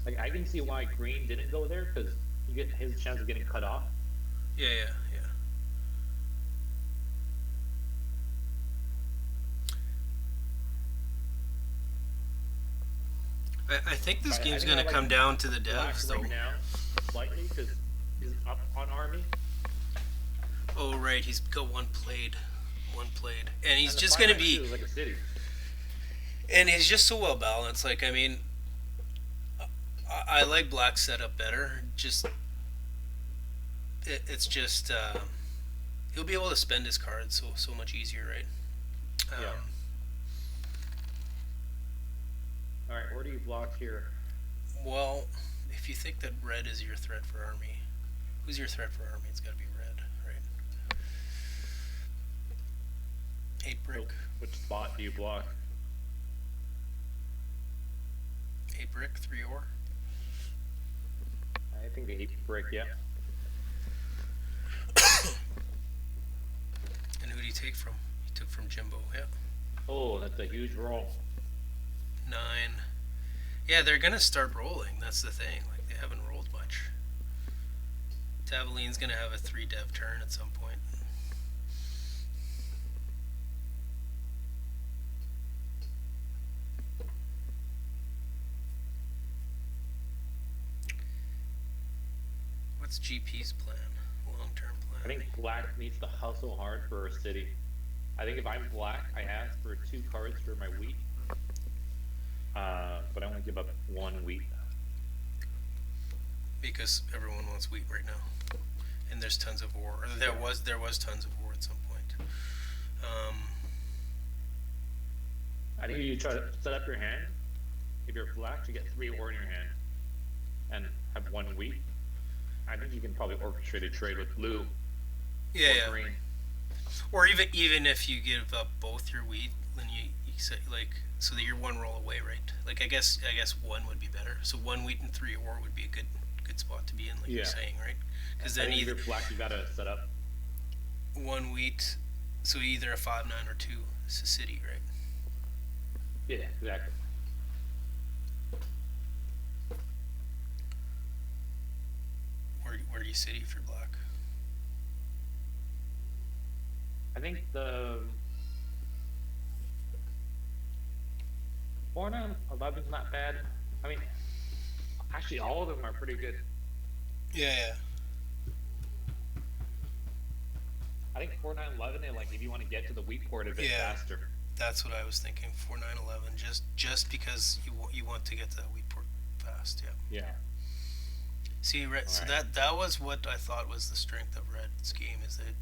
Like I can see why green didn't go there because you get his chance of getting cut off. Yeah. I think this game's gonna come down to the devs, though. Right now, slightly because he's up on army. Oh right, he's got one played, and he's just gonna be. Like a city. And he's just so well balanced. Like, I mean, I like black's setup better. It's just he'll be able to spend his cards so much easier, right? Yeah. All right, where do you block here? Well, if you think that red is your threat for army, who's your threat for army? It's got to be red, right? 8 brick. So which spot do you block? 8 brick, 3 ore. I think the 8 brick, yeah. And who did he take from? He took from Jimbo, yeah. Oh, that's a huge roll. 9. Yeah, they're gonna start rolling. That's the thing. Like, they haven't rolled much. Tavaline's gonna have a 3 dev turn at some point. What's GP's plan? Long-term plan? I think black needs to hustle hard for a city. I think if I'm black, I ask for 2 cards for my wheat. give up one wheat. Because everyone wants wheat right now, and there's tons of ore. Or there was tons of ore at some point. I think you try to set up your hand. If you're black, you get 3 ore in your hand, and have 1 wheat. I think you can probably orchestrate a trade with blue Yeah, or yeah. green. Or even if you give up both your wheat, then you say like so that you're one roll away, right? Like I guess one would be better. So 1 wheat and 3 ore would be a good spot to be in, like you're Yeah. saying, right? Because I then think if either you're black, you gotta set up. 1 wheat, so either a 5-9 or two is a city, right? Yeah, exactly. Where do you city if you're black? I think the 4-9-11's not bad. I mean, actually, all of them are pretty good. Yeah, yeah. I think 4-9-11, and like if you want to get to the wheat port a bit Yeah. faster. That's what I was thinking. 4-9-11, just because you want to get to that wheat port fast. Yeah. Yeah. See, so Alright. that was what I thought was the strength of Red's game, is that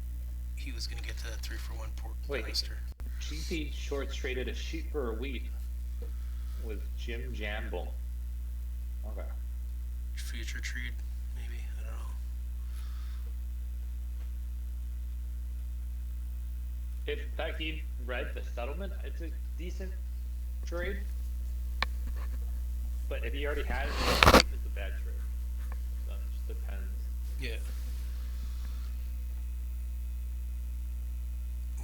he was going to get to that 3-for-1 port Wait. faster. GPShorts traded a sheep for a wheat with jimbojambo. Okay. Future trade, maybe, I don't know. If that gave Red the settlement, it's a decent trade. But if he already has it, it's a bad trade. So it just depends. Yeah.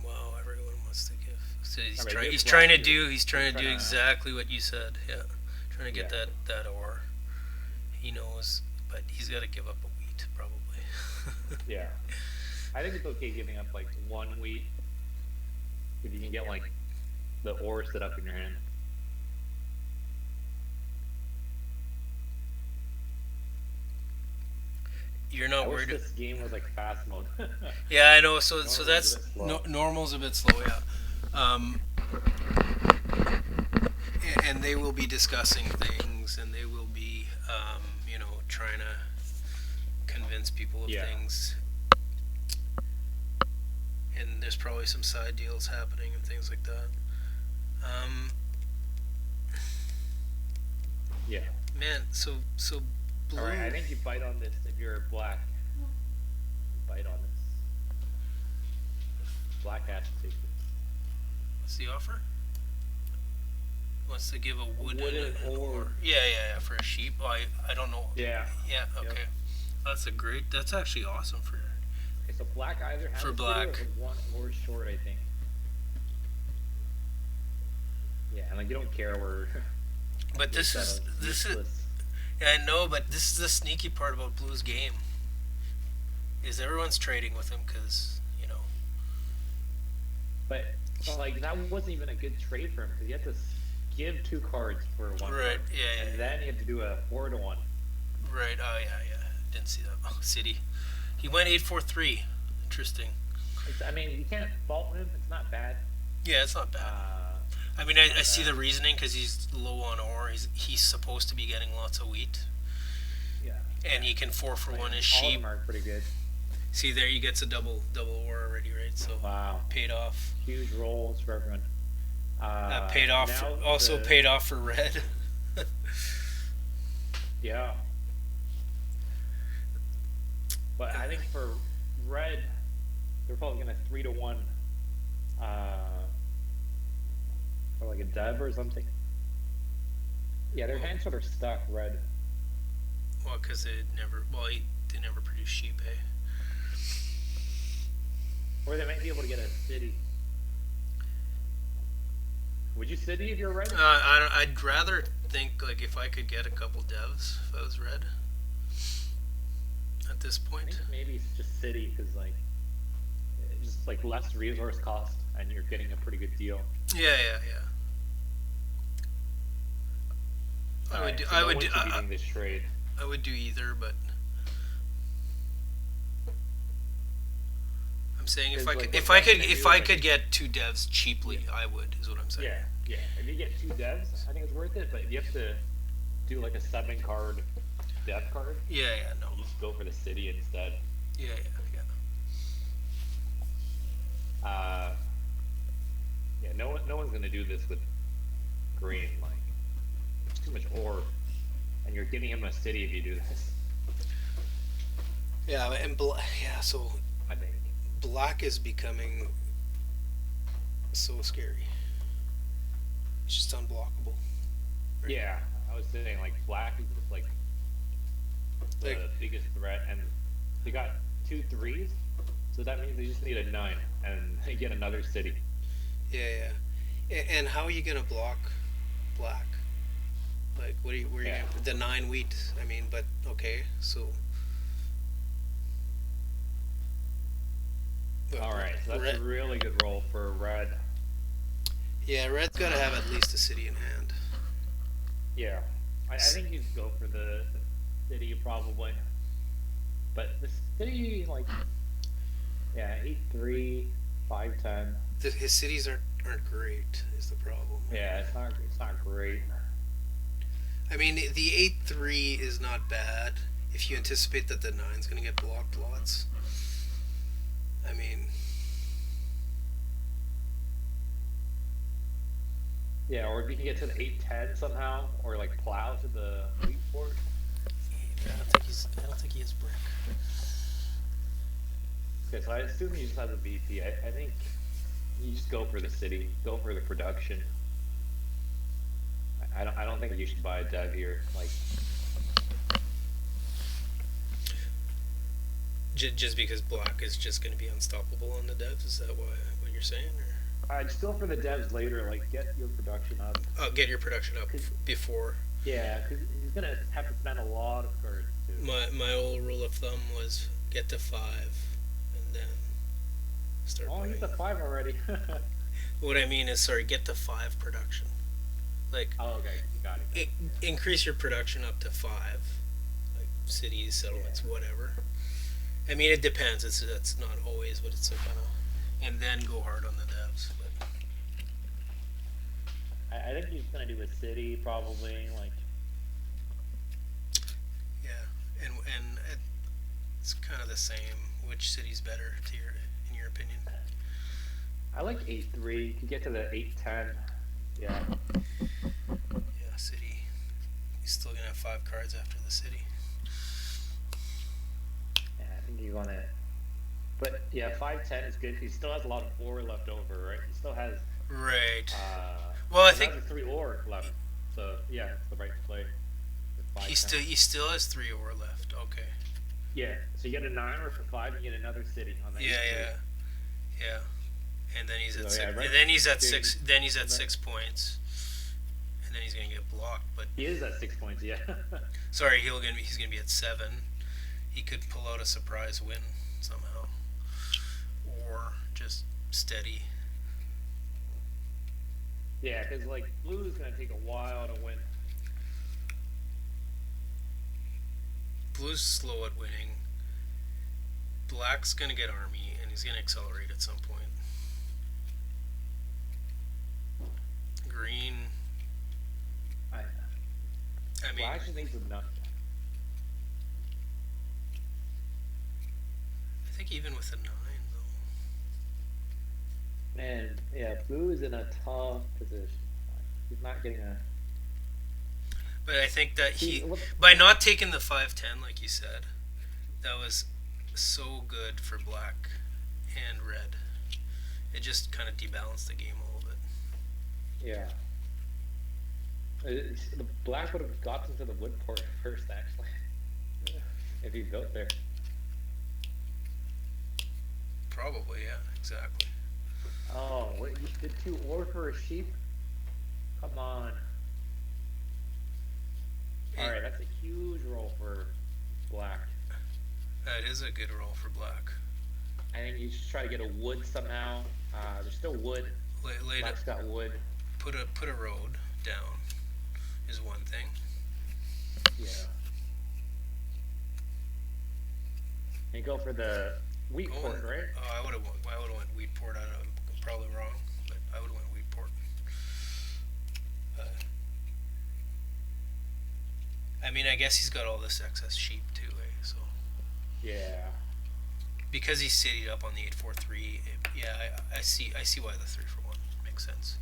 Wow, everyone wants to give. So Alright, he's give trying to black do your- he's trying to do tryna- exactly what you said. Yeah, trying to get Yeah. that ore. He knows, but he's got to give up a wheat probably. Yeah. I think it's okay giving up like 1 wheat if you can get like the ore set up in your hand. You're I not wish worried. this game was like fast mode. Yeah, I know. So Normal's a that's bit slow. normal's a bit slow. Yeah. And they will be discussing things, and they will be, trying to convince people of Yeah. things. And there's probably some side deals happening and things like that. Yeah. Man, so blue. Alright, I think you bite on this if you're black. Bite on this. Black has to take this. What's the offer? Wants to give a wooden Wooden and ore. Yeah, for a sheep. Oh, I don't know. Yeah. Yeah, Yep. okay. That's actually awesome for. Okay, so black either has For to black. or is 1 ore short, I think. Yeah, and like you don't care where. But this you're is settled. this is Useless. yeah, I know, but this is the sneaky part about Blue's game. Is everyone's trading with him because But so, like that wasn't even a good trade for him because you had to give 2 cards for 1 Right, card. yeah, And then you had to do a 4-1. right. Oh yeah. Didn't see that. Oh, City. He went 8-4-3. Interesting. I mean, you can't fault him. It's not bad. Yeah, it's not bad. I mean, I see the reasoning because he's low on ore. He's supposed to be getting lots of wheat, Yeah. and he can 4-for-1 his All of sheep. them are pretty good. See there, he gets a double ore already, right? So Wow. paid off. Huge rolls for everyone. That paid off. Now Also the- paid off for Red. Yeah. But I think for Red, they're probably gonna 3-1, or like a dub or something. Yeah, their hands sort of stuck. Red. Well, because they never produce sheep, eh? Or they might be able to get a city. Would you city if you're Red? I'd rather think like if I could get a couple devs if I was Red. At this I point, think maybe it's just city because like, it's just like less resource cost and you're getting a pretty good deal. yeah. Alright, so I no would one do. should be doing this trade. I would do either, but I'm saying if Because, I like, could, what if I could, Black's gonna if do I is, could like- get 2 devs cheaply, Yeah. I would. Is what I'm saying. Yeah. If you get 2 devs, I think it's worth it. But you have to do like a 7 card death card, Yeah, yeah, no. you just go for the city instead. Yeah, yeah, Uh, yeah, no one's gonna do this with green. Like, it's too much ore, and you're giving him a city if you do this. yeah. Yeah, and yeah. So I think. black is becoming so scary. It's just unblockable. Right? Yeah, I was saying like black is just like the Like, biggest threat, and they got 2 3s, so that means they just need a 9, and they get another city. yeah, yeah. And how are you gonna block black? Like, what are you? Where are you Yeah. gonna, the 9 wheat? I mean, but okay. So, All right, so that's red. a really good roll for red. Yeah, red's got to have at least a city in hand. Yeah, I think you go for the city probably, but the city like yeah 8 3 5 10. His cities aren't great. Is the problem? Yeah, it's not great. I mean, the 8-3 is not bad if you anticipate that the nine's gonna get blocked lots. I mean, Yeah, or if you can get to the 8 10 somehow, or like plow to the wheat port. I don't think he has brick. Okay, so I assume you just have the VP. I think you just go for the city, go for the production. I don't think you should buy a dev here. Like, Just because black is just gonna be unstoppable on the devs. Is that what you're saying? Or? I just go for the devs later. Like, get your production up. Oh, get your production up before. Yeah, because he's gonna have to spend a lot of cards too. My old rule of thumb was get to 5, and then start. Oh, buying. he's at 5 already. What I mean is, sorry, get to 5 production. Like, Oh, okay, got it. increase your production up to 5, like cities, settlements, whatever. I mean, it depends. It's not always, but it's a kind of, and then go hard on the devs. But I think he's gonna do a city probably. Like, yeah, and it's kind of the same. Which city's better in your opinion? I like 8 3. You can get to the 8 10. Yeah. Yeah, city. He's still gonna have 5 cards after the city. Yeah, I think you want to. But yeah, 5 10 is good. He still has a lot of ore left over, right? He still has. Right. Well, I he think has 3 ore left. So yeah, it's the right play. With 5, he still has 3 ore left. Okay. Yeah. So you get a 9 or for 5, you get another city on that. Yeah, yeah. And then he's at So, yeah, 6. right. And then he's at Dude, 6. Then he's at right. 6 points. And then he's gonna get blocked. But He is at 6 points. Yeah. sorry, he's gonna be at 7. He could pull out a surprise win somehow, or just steady. Yeah, because like blue is gonna take a while to win. Blue's slow at winning. Black's gonna get army, and he's gonna accelerate at some point. Green. I I mean, well, I actually think it's enough. I think even with a 9 though. Man, yeah, blue is in a tough position. He's not getting a. But I think that See, what- by not taking the 5-10, like you said, that was so good for black and red. It just kind of debalanced the game a little bit. Yeah. The black would have gotten to the wood port first, actually, if he built there. Probably, yeah, exactly. Oh, what, you did 2 ore for a sheep? Come on. Alright, that's a huge roll for black. That is a good roll for black. I think you should try to get a wood somehow. There's still wood. Later, Black's got wood. put a road down is one thing. Yeah. And you go for the wheat port, right? Oh, I would have went wheat port. I'm probably wrong, but I would have went wheat port. I mean, I guess he's got all this excess sheep too, eh? So Yeah. because he's citied up on the 843, yeah, I see why the 3 for 1 makes sense.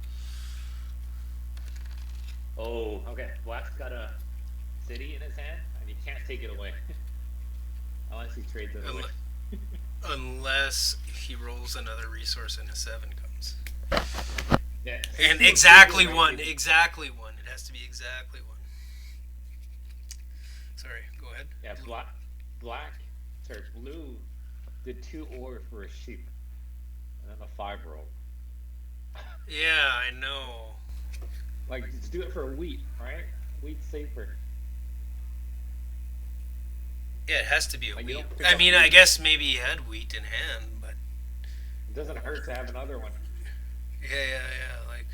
Oh, okay. Black's got a city in his hand, and he can't take it away unless he trades it away. Unless he rolls another resource and a 7 comes. Yeah. So And see what you do, exactly right? one, exactly one. It has to be exactly one. Sorry, go ahead. Yeah. Black. Sorry, blue did 2 ore for a sheep, and then a 5 roll. Yeah, I know. Like, just do it for wheat, right? Wheat's safer. Yeah, it has to be a Like, you wheat. don't pick I up mean, I wheat. guess maybe he had wheat in hand, but It doesn't hurt to have another one. yeah. Like,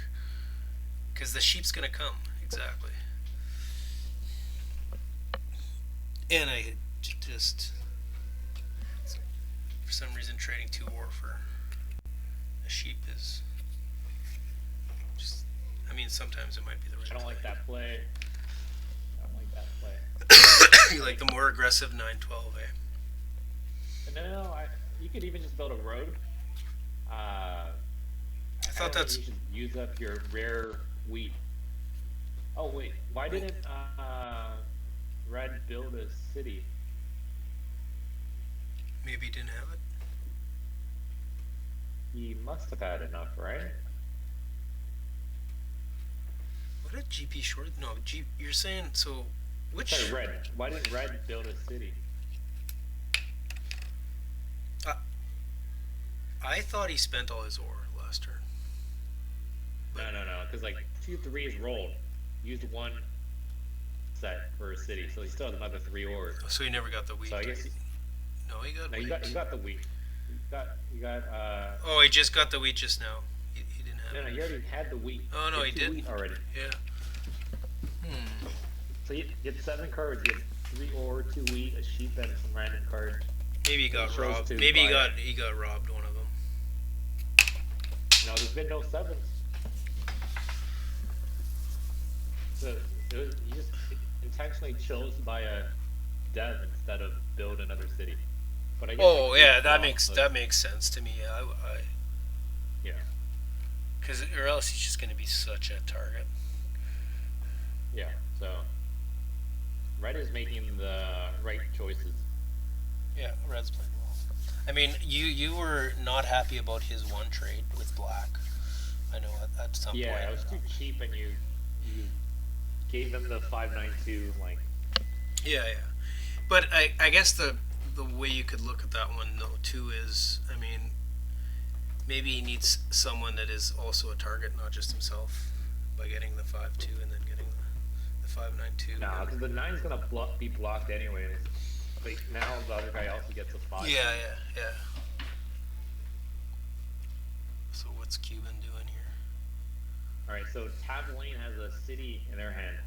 because the sheep's gonna come exactly. And I just for some reason trading 2 ore for a sheep is just. I mean, sometimes it might be the right I don't play. like that play. I don't like that play. You like the more aggressive 912, eh? No, you could even just build a road. I I thought don't think that's you should use up your rare wheat. Oh wait, why wait. didn't Red build a city? Maybe he didn't have it. He must have had enough, right? What did GPshorts? No, You're saying so? Sorry, Which? Red. Why didn't Red build a city? Uh, I thought he spent all his ore last turn, but No, because like 2 3s rolled, used one set for a city, so he still has another 3 ores. so he never got the wheat. So I guess No, he got no, wheat. you got the wheat. You got Oh, he just got the wheat just now. He didn't have no, it. you already had the wheat. Oh no, You he had two did. wheat already. Yeah. Hmm. So you get 7 cards. You get 3 ore, 2 wheat, a sheep, and some random card. Maybe he It got shows robbed. to Maybe buy it. he got robbed one of them. No, there's been no 7s. So you just intentionally chose to buy a dev instead of build another city. But I guess like Oh yeah, flop, that makes sense to me. Yeah, yeah, because or else he's just going to be such a target. yeah. So Red is making the right choices. Yeah, Red's playing well. I mean, you were not happy about his one trade with Black. I know at some point. Yeah, it was too cheap, and you gave them the 592 like. Yeah. But I guess the way you could look at that one though too is, I mean, maybe he needs someone that is also a target, not just himself, by getting the 5-2 and then getting the 592. Nah, because the 9's gonna be blocked anyways. But now the other guy also gets a 5. Yeah. So what's Cuban doing here? All right, so Tavaline has a city in their hand.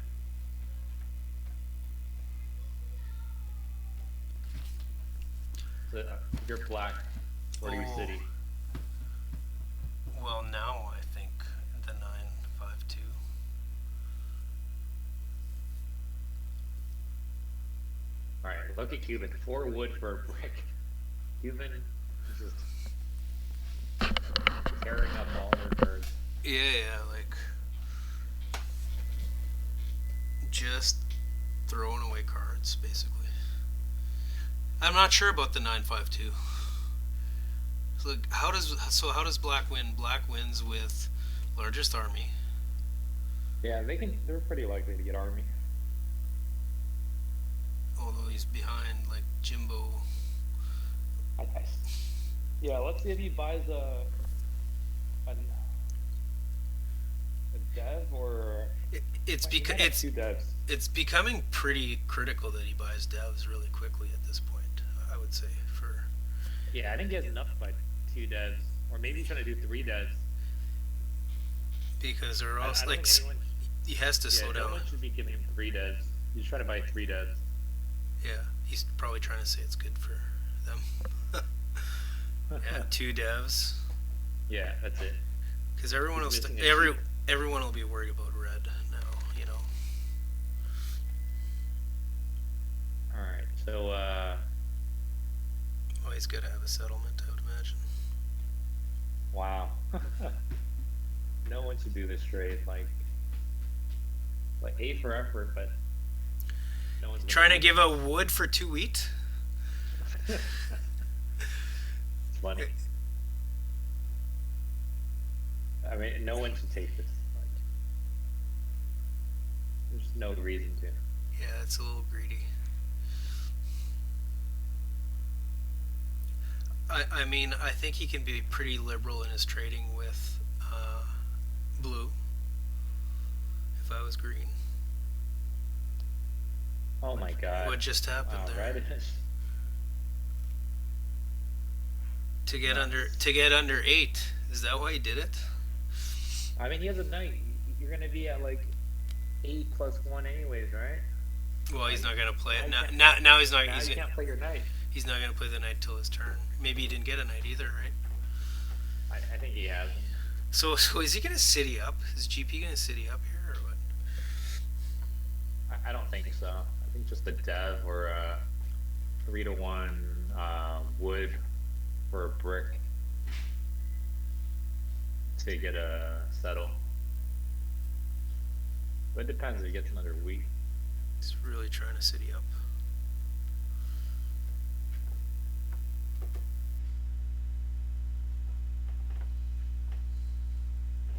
So you're Black. What are your Oh. city? Well, now I think the 9-5-2. All right, look at Cuban. 4 wood for a brick. Cuban is just tearing up all their cards. Yeah, like just throwing away cards, basically. I'm not sure about the 9-5-2. So how does Black win? Black wins with largest army. Yeah, they're pretty likely to get army. Although he's behind like Jimbo. Yeah, let's see if he buys a dev or It's he because might have 2 devs. it's becoming pretty critical that he buys devs really quickly at this point. I would say for Yeah, I think he has enough to buy 2 devs, or maybe he's trying to do 3 devs. because or I else don't like think anyone. he has to slow Yeah, no down. one should be giving him 3 devs. He's trying to buy 3 devs. Yeah, he's probably trying to say it's good for them. Yeah, 2 devs. Yeah, that's it. Because everyone He's will missing a sheep. everyone will be worried about Red now. he's got to have a settlement, I would imagine. Wow. No one should do this trade. Like A for effort, but no one's gonna Trying to do give out wood for 2 wheat? it. It's funny. I mean, no one should take this. Like, there's no reason to. Yeah, it's a little greedy. I mean, I think he can be pretty liberal in his trading with blue. If I was green, Oh my God. what just happened there? Red is To nuts. get under 8, is that why he did it? I mean, he has a knight. You're gonna be at like 8+1 anyways, right? Well, he's Like not gonna play now it you now. can't. Now he's not. Now you can't play your knight. He's not gonna play the knight till his turn. Maybe he didn't get a knight either, right? I think he has him. So is he gonna city up? Is GP gonna city up here or what? I don't think so. I think just a dev or a 3-1 wood for a brick to get a settle. But it depends if he gets another week. He's really trying to city up.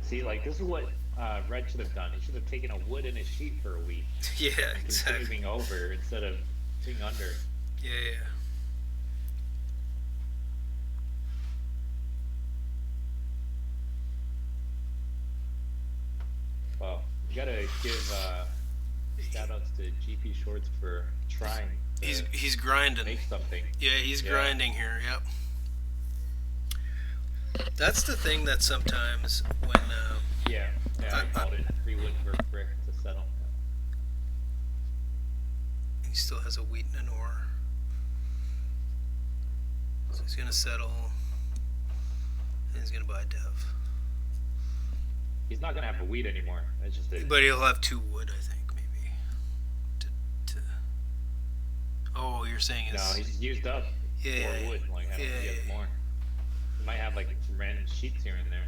See, like this is what Red should have done. He should have taken a wood in his sheet for a week, Yeah, exactly. continuing over instead of being under. Yeah, yeah. Well, you gotta give shout outs to GPShorts for trying to He's grinding. make something. Yeah, he's Yeah. grinding here. Yep. That's the thing that sometimes when Yeah, I called it 3 wood for a brick to settle. he still has a wheat and an ore, so he's gonna settle and he's gonna buy dev. He's not gonna have a weed anymore. It's just a But he'll have 2 wood, I think, maybe. To Oh, you're saying no. it's He's used up yeah, 4 wood. Like I don't think he has yeah. more. He might have like some random sheets here and there.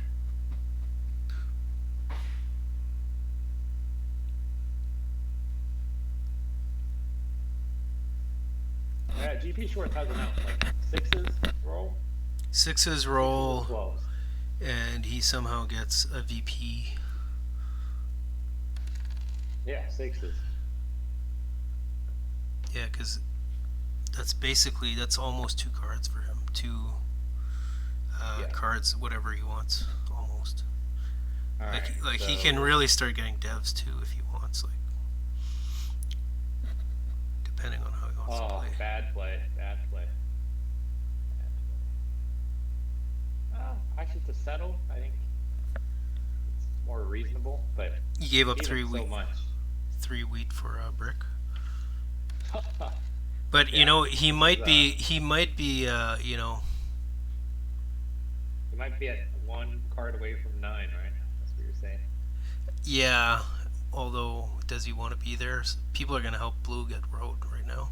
Yeah, GPShorts has enough. Like 6s roll, 6s 6s roll, 12s. and he somehow gets a VP. Yeah, 6s. Yeah, because that's almost 2 cards for him. Two Yeah. cards, whatever he wants, almost. All right. Like he so- can really start getting devs too if he wants, like depending on how he wants to Oh, play. bad play. Bad play. Bad play. Actually, to settle, I think it's more reasonable, but He gave up even 3 so wheat, much. 3 wheat for a brick. But you Yeah, know this he is, might be you know you might be at 1 card away from 9, right? That's what you're saying. yeah. Although does he want to be there? People are gonna help blue get road right now.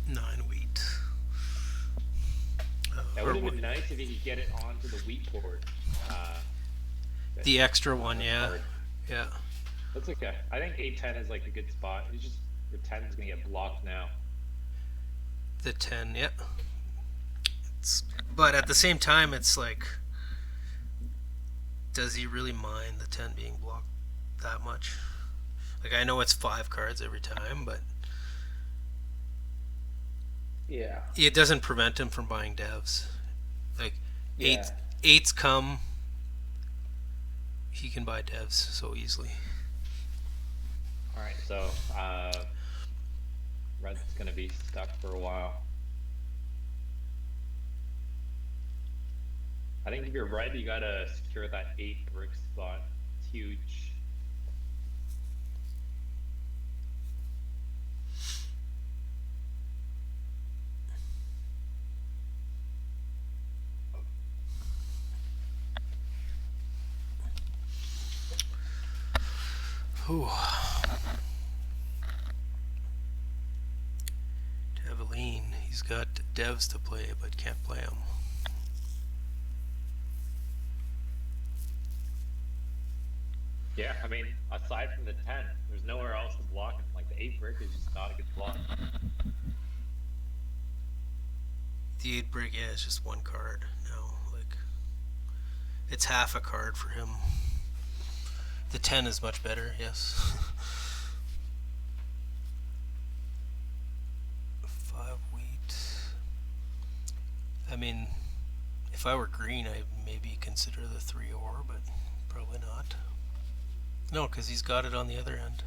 9 wheat. That Or would have what- been nice if he could get it onto the wheat board. the extra one, that yeah, card. yeah. That's okay. I think 8-10 is like a good spot. It's just the 10 is gonna get blocked now. The 10, yeah. But at the same time, it's like, does he really mind the 10 being blocked that much? Like, I know it's 5 cards every time, but Yeah. it doesn't prevent him from buying devs. Like, Yeah. eights come, he can buy devs so easily. All right. So Red's gonna be stuck for a while. I think if you're red, you gotta secure that 8 brick spot. It's huge. Ooh. Tavaline He's got devs to play, but can't play them. Yeah, I mean, aside from the 10, there's nowhere else to block him. Like, the 8 brick is just not a good block. The 8 brick, yeah, it's just one card now. Like, it's half a card for him. The 10 is much better, yes. 5 wheat. I mean, if I were green, I'd maybe consider the 3 ore, but probably not. No, because he's got it on the other end.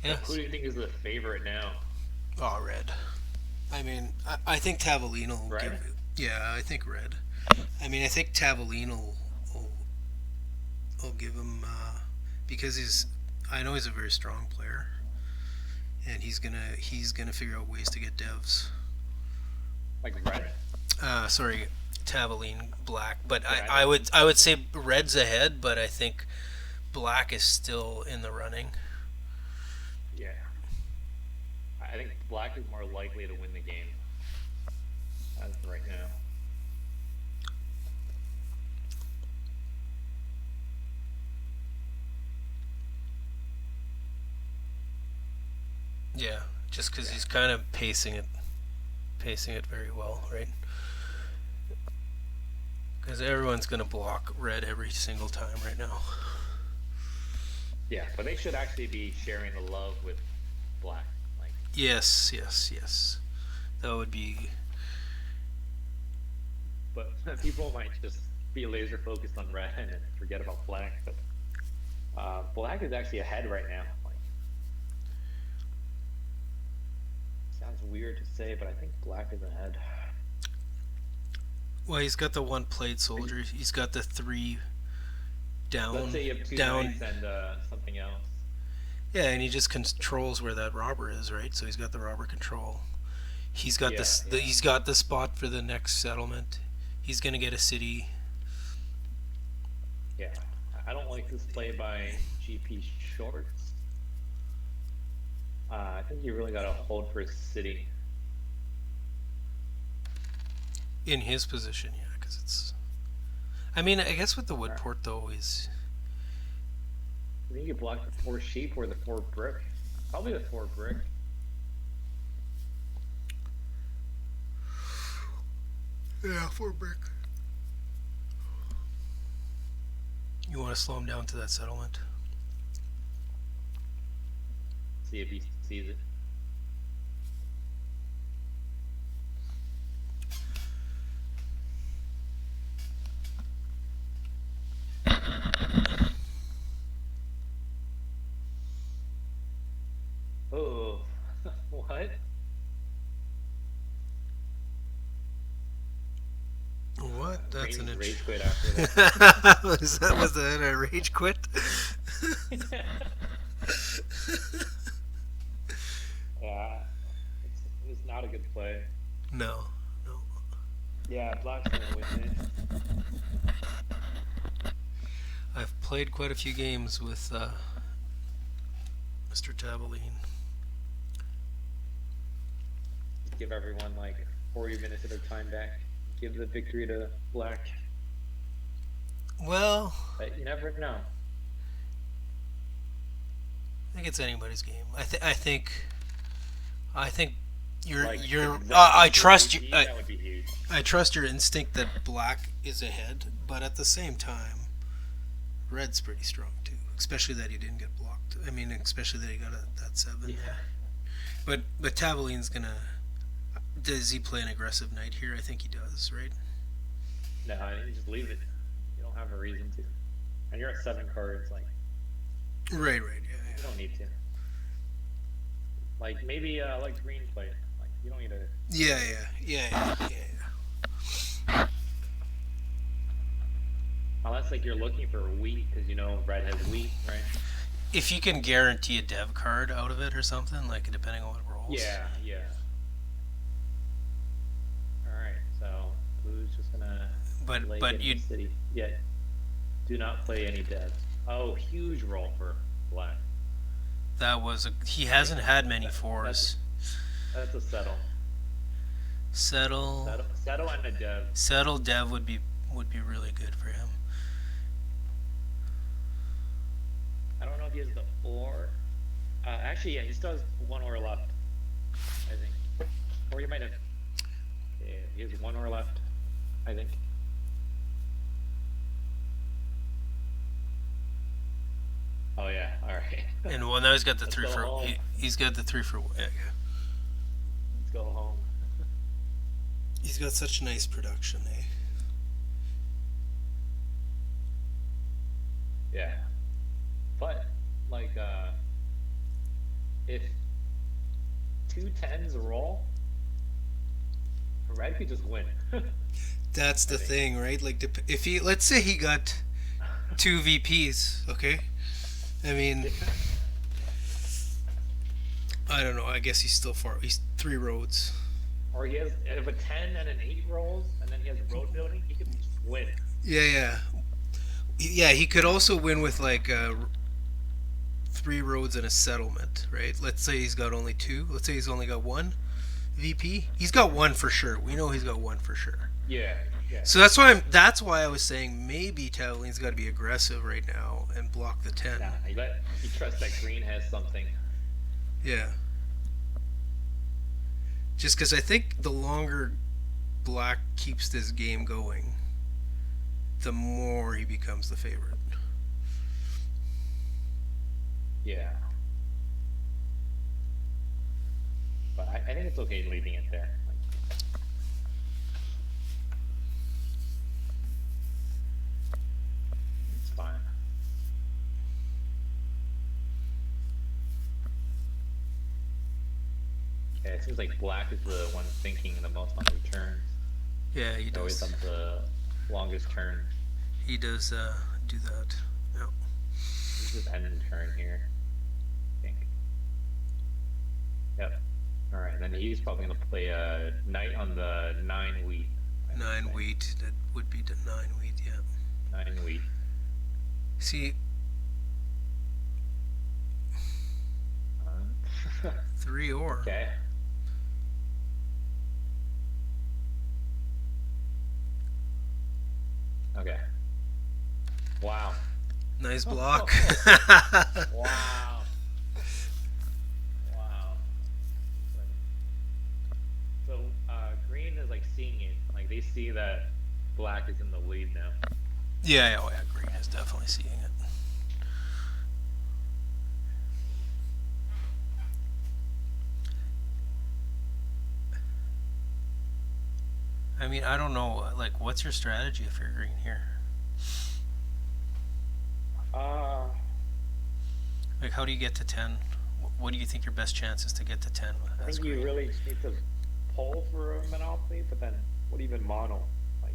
Yes. Who do you think is the favorite now? Oh, red. I mean, I think Tavaline will red? Yeah, I think red. I mean, I think Tavaline will give him because I know he's a very strong player, and he's gonna figure out ways to get devs. Like red? Sorry, Tavaline black. But I would say red's ahead, but I think black is still in the running. Yeah. I think black is more likely to win the game as of right now. Yeah, just because he's kind of pacing it very well, right? Because everyone's going to block red every single time right now. Yeah, but they should actually be sharing the love with black. Like, yes. That would be. But people might just be laser focused on red and forget about black. But black is actually ahead right now. Like, sounds weird to say, but I think black is ahead. Well, he's got the 1 played soldier. He's got the 3 down. Let's say you have 2 knights and something else. Yeah, and he just controls where that robber is, right? So he's got the robber control. He's got he's got the spot for the next settlement. He's gonna get a city. Yeah, I don't like this play by GPShorts. I think you really gotta hold for a city. In his position, yeah, because it's. I mean, I guess with the wood port though is. I think you block the 4 sheep or the 4 brick. Probably the 4 brick. Yeah, 4 brick. You want to slow him down to that settlement? See if he sees it. Oh, what? What? That's an rage quit after that. was that a rage quit? Yeah, it's not a good play. No. Yeah, black's gonna win it. I've played quite a few games with Mr. Tavaline. Give everyone like 40 minutes of their time back. Give the victory to black. Well, but you never know. I think it's anybody's game. I think you're like, I trust you. that would be huge. I trust your instinct that black is ahead, but at the same time, red's pretty strong too. Especially that he didn't get blocked. I mean, especially that he got that 7. Yeah. But Tavaline's gonna. Does he play an aggressive knight here? I think he does, right? No, you just leave it. You don't have a reason to. And you're at 7 cards, like. Right, yeah. You don't need to. Like maybe like green play it. Like you don't need to. Yeah. Unless like you're looking for wheat because you know red has wheat, right? If you can guarantee a dev card out of it or something, like depending on what rolls. Yeah. Alright, so blue's just gonna but you city. Yeah. Do not play any devs. Oh, huge roll for black. That was he hasn't had many 4s. That's a settle. Settle, Settle and a dev. settle dev would be really good for him. I don't know if he has the ore. Actually, yeah, he still has one ore left, I think. Or he might have. Yeah, he has one ore left, I think. Oh yeah, all right. And well, now he's got the Let's three go for home. he's got the three for yeah. Let's go home. He's got such nice production, eh? Yeah, but like, if two tens roll, red could just win. That's I the think. thing, right? Like, if he, let's say he got two VPs, okay? I mean, Yeah. I don't know. I guess he's still far. He's three roads. Or he has if a 10 and an 8 rolls, and then he has road building, he could just win. Yeah, yeah, yeah. He could also win with like three roads and a settlement, right? Let's say he's got only two. Let's say he's only got one VP. He's got one for sure. We know he's got one for sure. Yeah, yeah. So that's why I was saying maybe Tavaline's got to be aggressive right now and block the 10. Nah, he trusts that green has something. Yeah. Just because I think the longer black keeps this game going, the more he becomes the favorite. Yeah. But I think it's okay leaving it there. Like, it's fine. Yeah, it seems like black is the one thinking the most on returns. Yeah, he He always does. has the longest turn. He does do that. Yeah. He's just end turn here, I think. Yep. All right, and then he's probably gonna play a knight on the 9 wheat. I would Nine say wheat. That would be the 9 wheat. Yeah. 9 wheat. See, three or. Okay. Okay. Wow. Nice block. Wow. Wow. So green is like seeing it. Like they see that black is in the lead now. Yeah, oh yeah, green is definitely seeing it. I mean, I don't know. Like, what's your strategy if you're green here? Uh, Like, how do you get to 10? What do you think your best chance is to get to 10 I as think you green? really just need to pull for a monopoly, but then what even mono? Like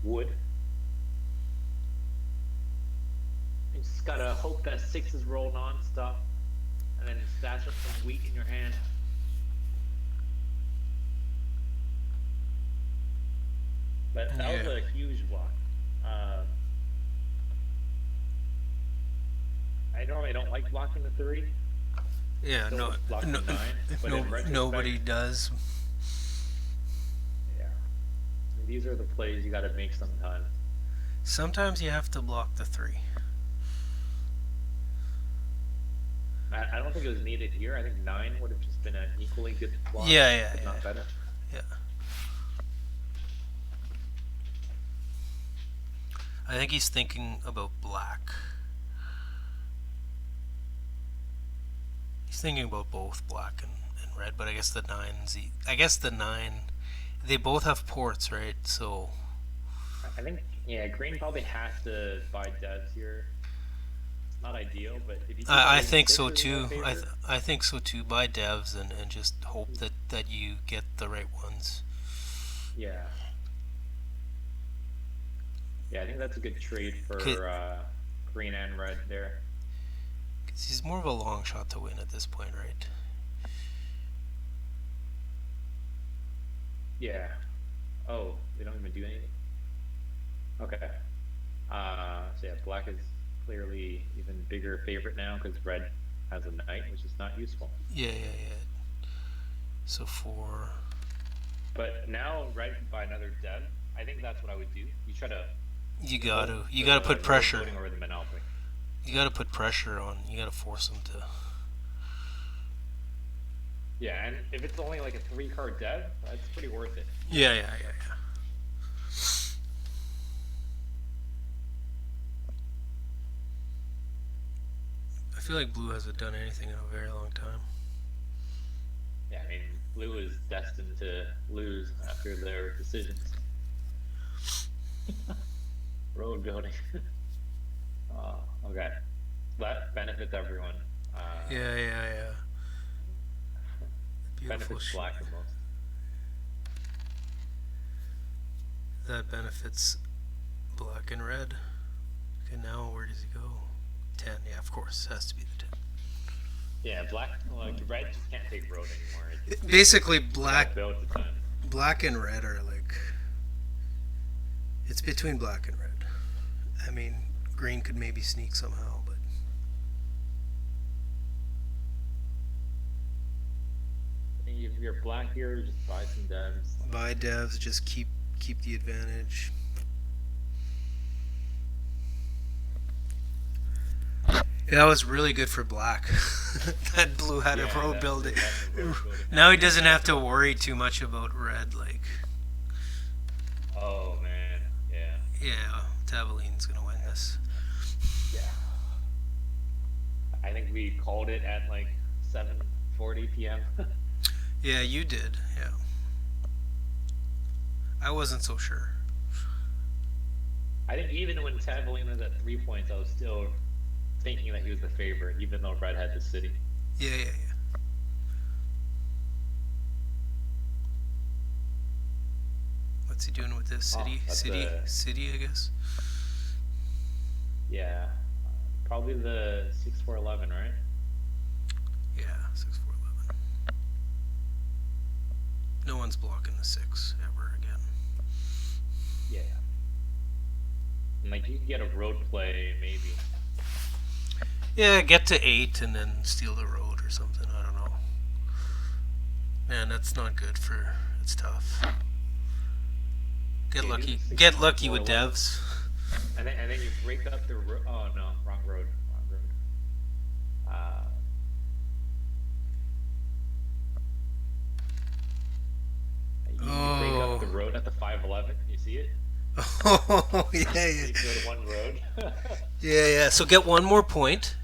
wood? You just gotta hope that sixes roll nonstop, and then stash up some wheat in your hand. But that was Yeah. a huge block. Um, I normally don't like blocking the three. Yeah, Still no, just block no, the nine, but no, in retrospect, nobody does. yeah, these are the plays you got to make sometimes. Sometimes you have to block the 3. I don't think it was needed here. I think nine would have just been an equally good block, Yeah, yeah, if yeah, not better. yeah. I think he's thinking about black. He's thinking about both black and red, but I guess the nines. I guess the 9. They both have ports, right? So I think yeah, green probably has to buy devs here. It's not ideal, but if you see the I late think so sixes in their too. favor, I think so too. Buy devs and just hope that you get the right ones. yeah, yeah, I think that's a good trade for green and red there. Because he's more of a long shot to win at this point, right? Yeah. Oh, they don't even do anything. Okay. So yeah, black is clearly even bigger favorite now because red has a knight, which is not useful. Yeah, yeah, yeah. So 4. But now red can buy another dev. I think that's what I would do. You try to vote You for gotta the put road pressure. voting over the monopoly. You gotta put pressure on. You gotta force them to. Yeah, and if it's only like a 3 card dev, that's pretty worth it. Yeah. I feel like blue hasn't done anything in a very long time. Yeah, I mean, blue is destined to lose after their decisions. Road building. Okay. That benefits everyone. Yeah. Beautiful Benefits shit. black the most. That benefits black and red. Okay, now where does he go? 10. Yeah, of course, has to be the 10. Yeah, black, like red just can't take road anymore. It just Basically, built a ton. black and red are like. It's between black and red. I mean, green could maybe sneak somehow, but If you're black here, just buy some devs. buy devs, just keep the advantage. That was really good for black. That blue had a road building. Now he doesn't have to worry too much about red. Like, Oh man, yeah. Tavaline's gonna win this. Yeah. I think we called it at like 7:40 p.m. Yeah, you did. Yeah, I wasn't so sure. I think even when Tavaline was at 3 points, I was still thinking that he was the favorite, even though Red had the city. Yeah. What's he doing with this city? That's City, I guess. Yeah, probably the 6-4-11, right? Yeah, 6-4-11. No one's blocking the 6 ever again. Yeah. And like you can get a road play maybe. Yeah, get to 8 and then steal the road or something. I don't know. Man, that's not good for. It's tough. Get Yeah, lucky. do the Get lucky with 6-4-11. devs. And then you break up the road. Oh no, wrong road. You break up the road at the 5-11. You see it? Oh yeah. You go to one road. Yeah. So get one more point.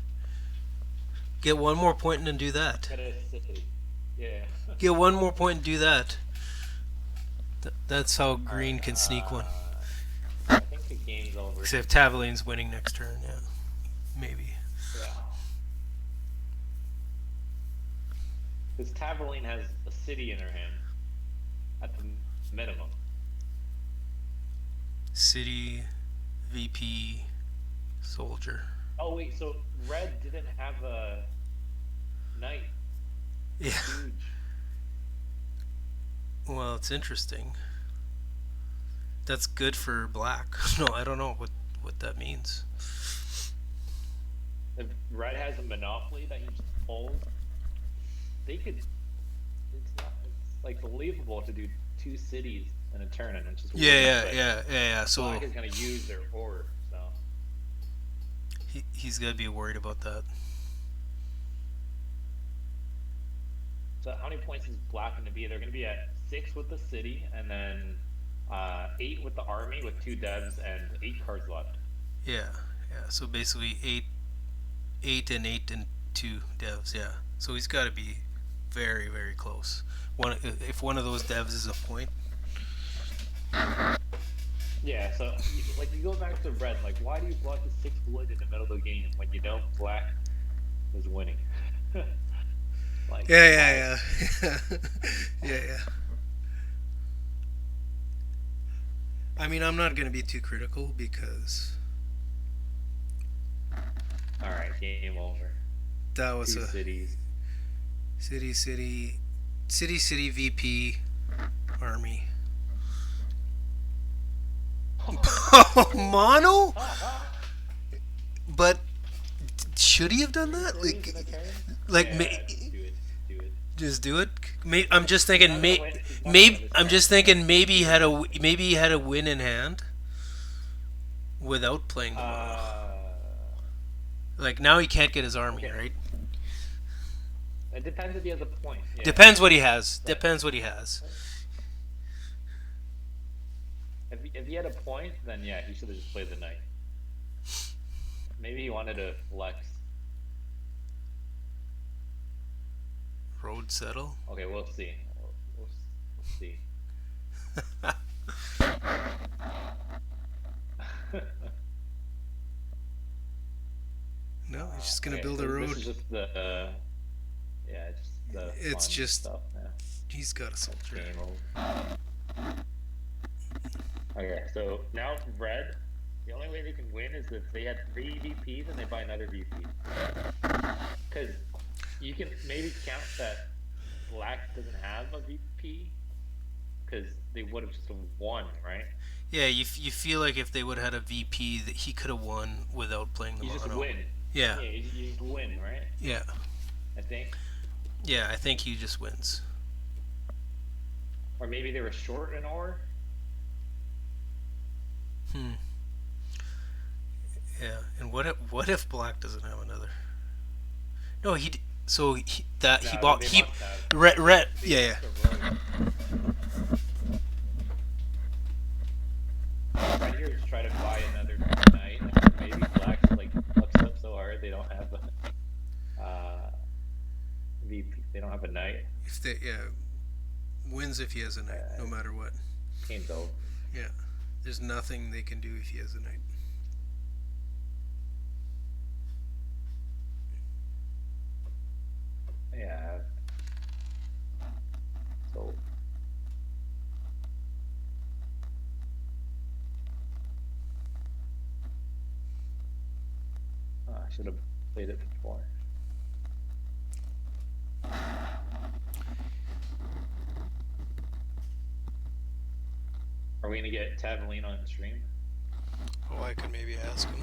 Get one more point and then do that. Get a city. Yeah. Get one more point and do that. That's how green can sneak one. I think the game's over. Except Tavaline's winning next turn. Yeah, maybe. Yeah. Because Tavaline has a city in her hand at the minimum. City, VP, soldier. Oh wait, so Red didn't have a knight. Yeah. Huge. Well, it's interesting. That's good for black. No, I don't know what that means. If Red has a monopoly that he just pulls, they could. It's like believable to do 2 cities in a turn and just Yeah. So Black is gonna use their orb, so he's gonna be worried about that. So how many points is Black gonna be? They're gonna be at 6 with the city, and then 8 with the army with 2 devs and 8 cards left. Yeah. So basically 8 and 2 devs. Yeah. So he's got to be very, very close. If one of those devs is a point. Yeah. So you go back to Red. Like, why do you block the 6 wood in the middle of the game when you know Black is winning? Like, Yeah. I mean, I'm not going to be too critical because All right, game over. that was 2 a cities. city VP army. Mono? But should he have done that? Yeah, Like just do it. Just do it. I'm just He's thinking. not gonna win. He's not gonna win Maybe this I'm tournament. just thinking. Maybe he had a win in hand without playing the mono. Like now he can't get his army, Okay. right? It depends if he has a point. Yeah. Depends what he has. But Depends what he has. if he had a point, then yeah, he should have just played the knight. Maybe he wanted to flex. Road settle. Okay, we'll see. We'll see. No, he's just gonna Okay, build a so this road. is just the yeah, just the It's fun just stuff. Yeah, he's got a soldier. game over. Okay, so now red. The only way they can win is if they had 3 VPs and they buy another VP. Because you can maybe count that black doesn't have a VP because they would have just won, right? Yeah, you feel like if they would have had a VP that he could have won without playing the You just mono. win. Yeah. Yeah, you just win, right? Yeah. I think. Yeah, I think he just wins. Or maybe they were short an ore. Yeah. And what if black doesn't have another? No, so he bought They he must have. red They yeah, must have rolled. Right here, just try to buy another knight. Maybe black's like fucks up so hard they don't have a VP. They don't have a knight. if they wins if he has a knight, no matter what. Game's over. Yeah. There's nothing they can do if he has a knight. Yeah. So. I should have played it before. Are we gonna get Tavaline on stream? Oh, I could maybe ask him.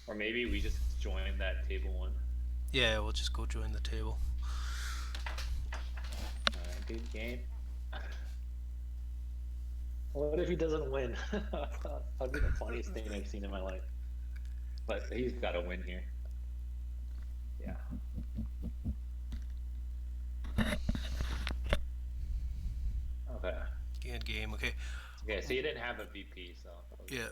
Or maybe we just join that table one. Yeah, we'll just go join the table. Alright, good game. What if he doesn't win? That'd be the funniest thing I've seen in my life. But he's got to win here. Yeah. Okay. Good game. Okay. Okay, so you didn't have a VP, so Yeah.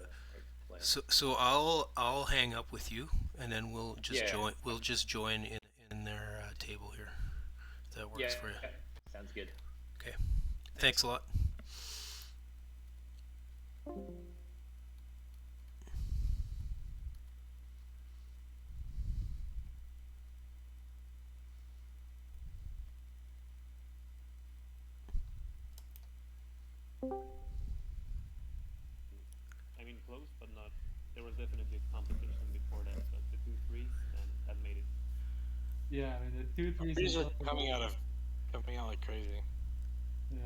So I'll hang up with you, and then we'll just join. We'll just join in their table here. If that works for you. Okay. Sounds good. Okay. Thanks a lot. I mean, close, but not. There was definitely competition before that, but the 2 3s and that made it. Yeah, I mean the 2 3s. These are coming out like crazy. Yeah.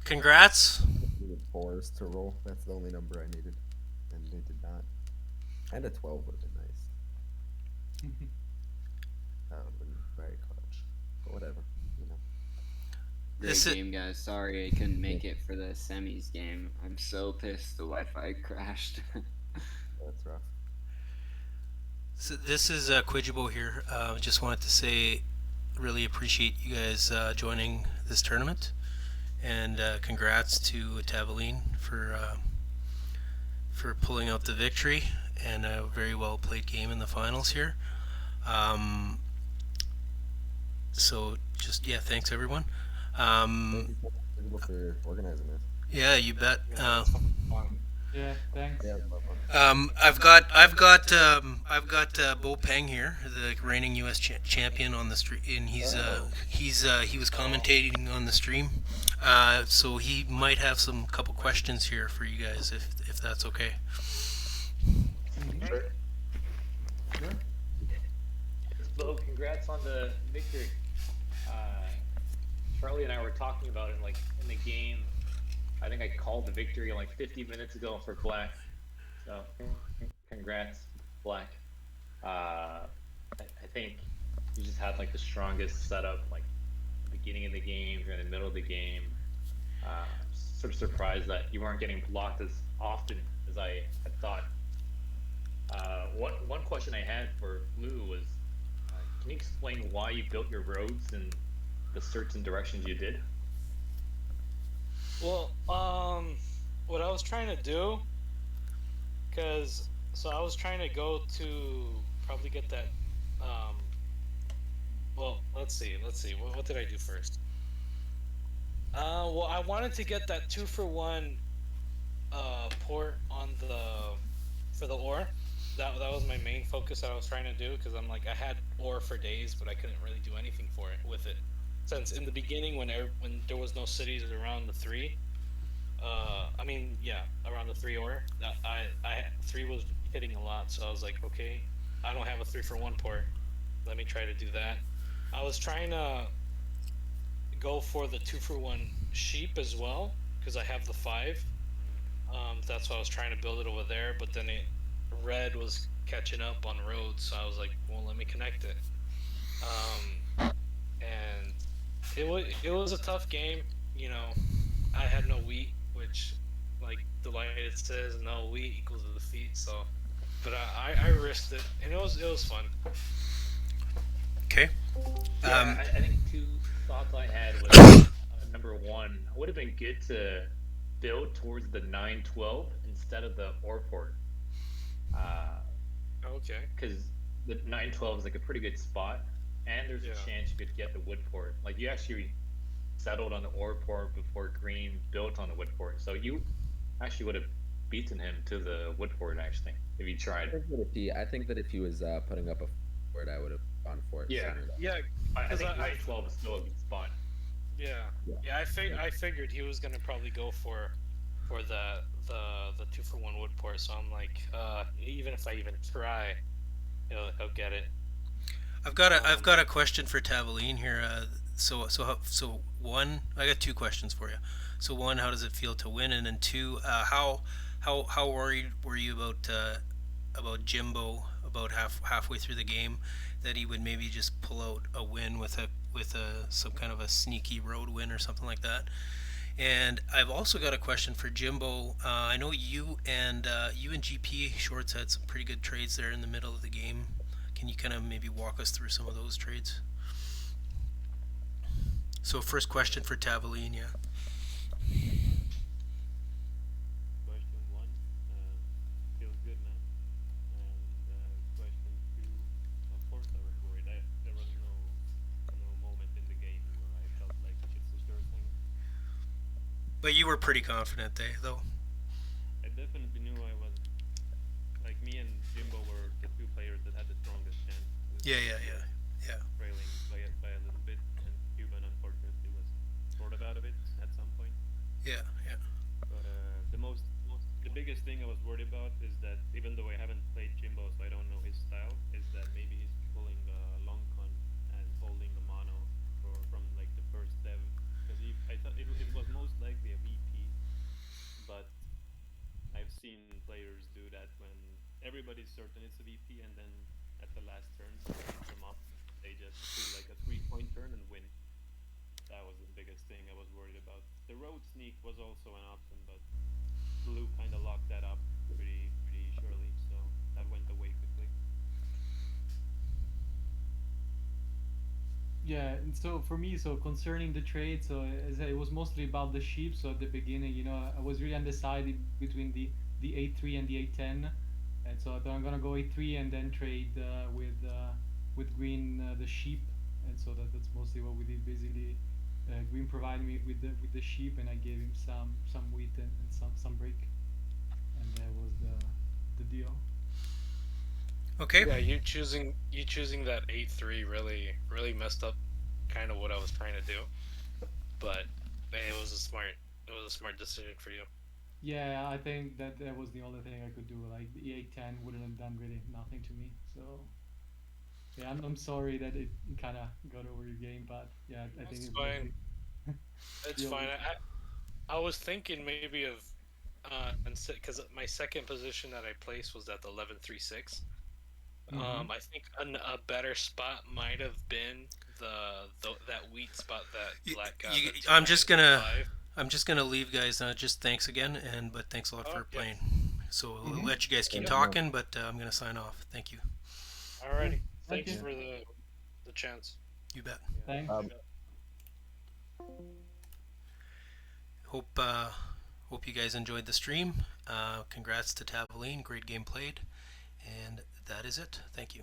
Congrats. Needed 4s to roll. That's the only number I needed, and they did not. And a 12 would have been nice. That would have been very clutch. But whatever, you know. Great game, guys. Sorry I couldn't make it for the semis game. I'm so pissed the Wi-Fi crashed. That's rough. So this is Quijibo here. Just wanted to say, really appreciate you guys joining this tournament, and congrats to Tavaline for pulling out the victory and a very well played game in the finals here. So just thanks everyone. Thank you for organizing this. Yeah, you bet. Yeah, thanks. Yeah, I've got Bo Peng here, the reigning U.S. champion on the stream, and he was commentating on the stream, so he might have some couple questions here for you guys if that's okay. Sure. Bo, congrats on the victory. Charlie and I were talking about it like in the game. I think I called the victory like 50 minutes ago for black. So congrats, Black. I think you just had like the strongest setup, like beginning of the game, during the middle of the game. Sort of surprised that you weren't getting blocked as often as I had thought. One question I had for Blue was, can you explain why you built your roads in the certain directions you did? Well, what I was trying to do, cause so I was trying to go to probably get that. Um, well, let's see. What did I do first? Well, I wanted to get that 2-for-1 port on the for the ore. That was my main focus that I was trying to do because I'm like I had ore for days, but I couldn't really do anything for it with it. Since in the beginning, when there was no cities around the three, I mean yeah, around the three ore, that I three was hitting a lot, so I was like okay, I don't have a 3-for-1 port. Let me try to do that. I was trying to go for the 2-for-1 sheep as well because I have the 5. That's why I was trying to build it over there, but then red was catching up on roads, so I was like, well, let me connect it. And it was a tough game. You know, I had no wheat, which, like Delighted says, no wheat equals a defeat. So, but I risked it, and it was fun. Okay. Yeah, I think two thoughts I had was number one, it would have been good to build towards the 912 instead of the ore port. Okay. Because the 912 is like a pretty good spot, and there's a Yeah. chance you could get the wood port. Like you actually settled on the ore port before Green built on the wood port, so you actually would have beaten him to the wood port actually if you tried. I think that if he was putting up a word, I would have gone for it Yeah, sooner. Yeah, I because think 912 is still a good spot. yeah, Yeah. yeah. I figured he was gonna probably go for the 2-for-1 wood port. So I'm like, even if I even try, he'll get it. I've got a question for Tavaline here. So one, I got two questions for you. So one, how does it feel to win? And then two, how worried were you about Jimbo about halfway through the game that he would maybe just pull out a win with a some kind of a sneaky road win or something like that? And I've also got a question for Jimbo. I know you and GPShorts had some pretty good trades there in the middle of the game. Can you kind of maybe walk us through some of those trades? So first question for Tavaline, yeah. Question one, feels good, man. And question two, of course I was worried. There was no moment in the game where I felt like it's a sure thing. But you were pretty confident, though. I definitely knew I was like me and Jimbo were the two players that had the strongest chance Yeah, to yeah, get yeah, yeah, trailing by a little bit, and Cuban unfortunately was sort of out of it at some point. yeah, yeah. But the biggest thing I was worried about is that even though I haven't played Jimbo, so I don't know his style, is that maybe he's pulling the long con and holding the mono from like the first dev, because I thought it was most likely a VP, but I've seen players do that when everybody's certain it's a VP, and then at the last turn someone hits them up, they just do like a 3 point turn and win. That was the biggest thing I was worried about. The road sneak was also an option, but Blue kind of locked that up pretty surely, so that went away quickly. Yeah, and so for me, so concerning the trade, so as it was mostly about the sheep. So at the beginning, I was really undecided between the A3 and the A10, and so I thought I'm gonna go A3 and then trade with green the sheep, and so that's mostly what we did. Basically, green provided me with the sheep, and I gave him some wheat and some brick, and that was the deal. Okay. Yeah, you choosing that 8-3 really messed up kind of what I was trying to do. But it was a smart decision for you. Yeah, I think that was the only thing I could do. Like the A10 wouldn't have done really nothing to me. So yeah, I'm sorry that it kind of got over your game, but yeah, I think It's it was fine. It's the fine. only. I was thinking maybe of 11.6 because my second position that I placed was at the 11.36. I think a better spot might have been that wheat spot that Black got. I'm just gonna leave, guys. Just thanks again, but thanks a lot for playing. So we'll let you guys keep talking, but I'm gonna sign off. Thank you. Alrighty, Thank thanks you. for the chance. You bet. Thanks. Hope you guys enjoyed the stream. Congrats to Tavaline. Great game played. And that is it. Thank you.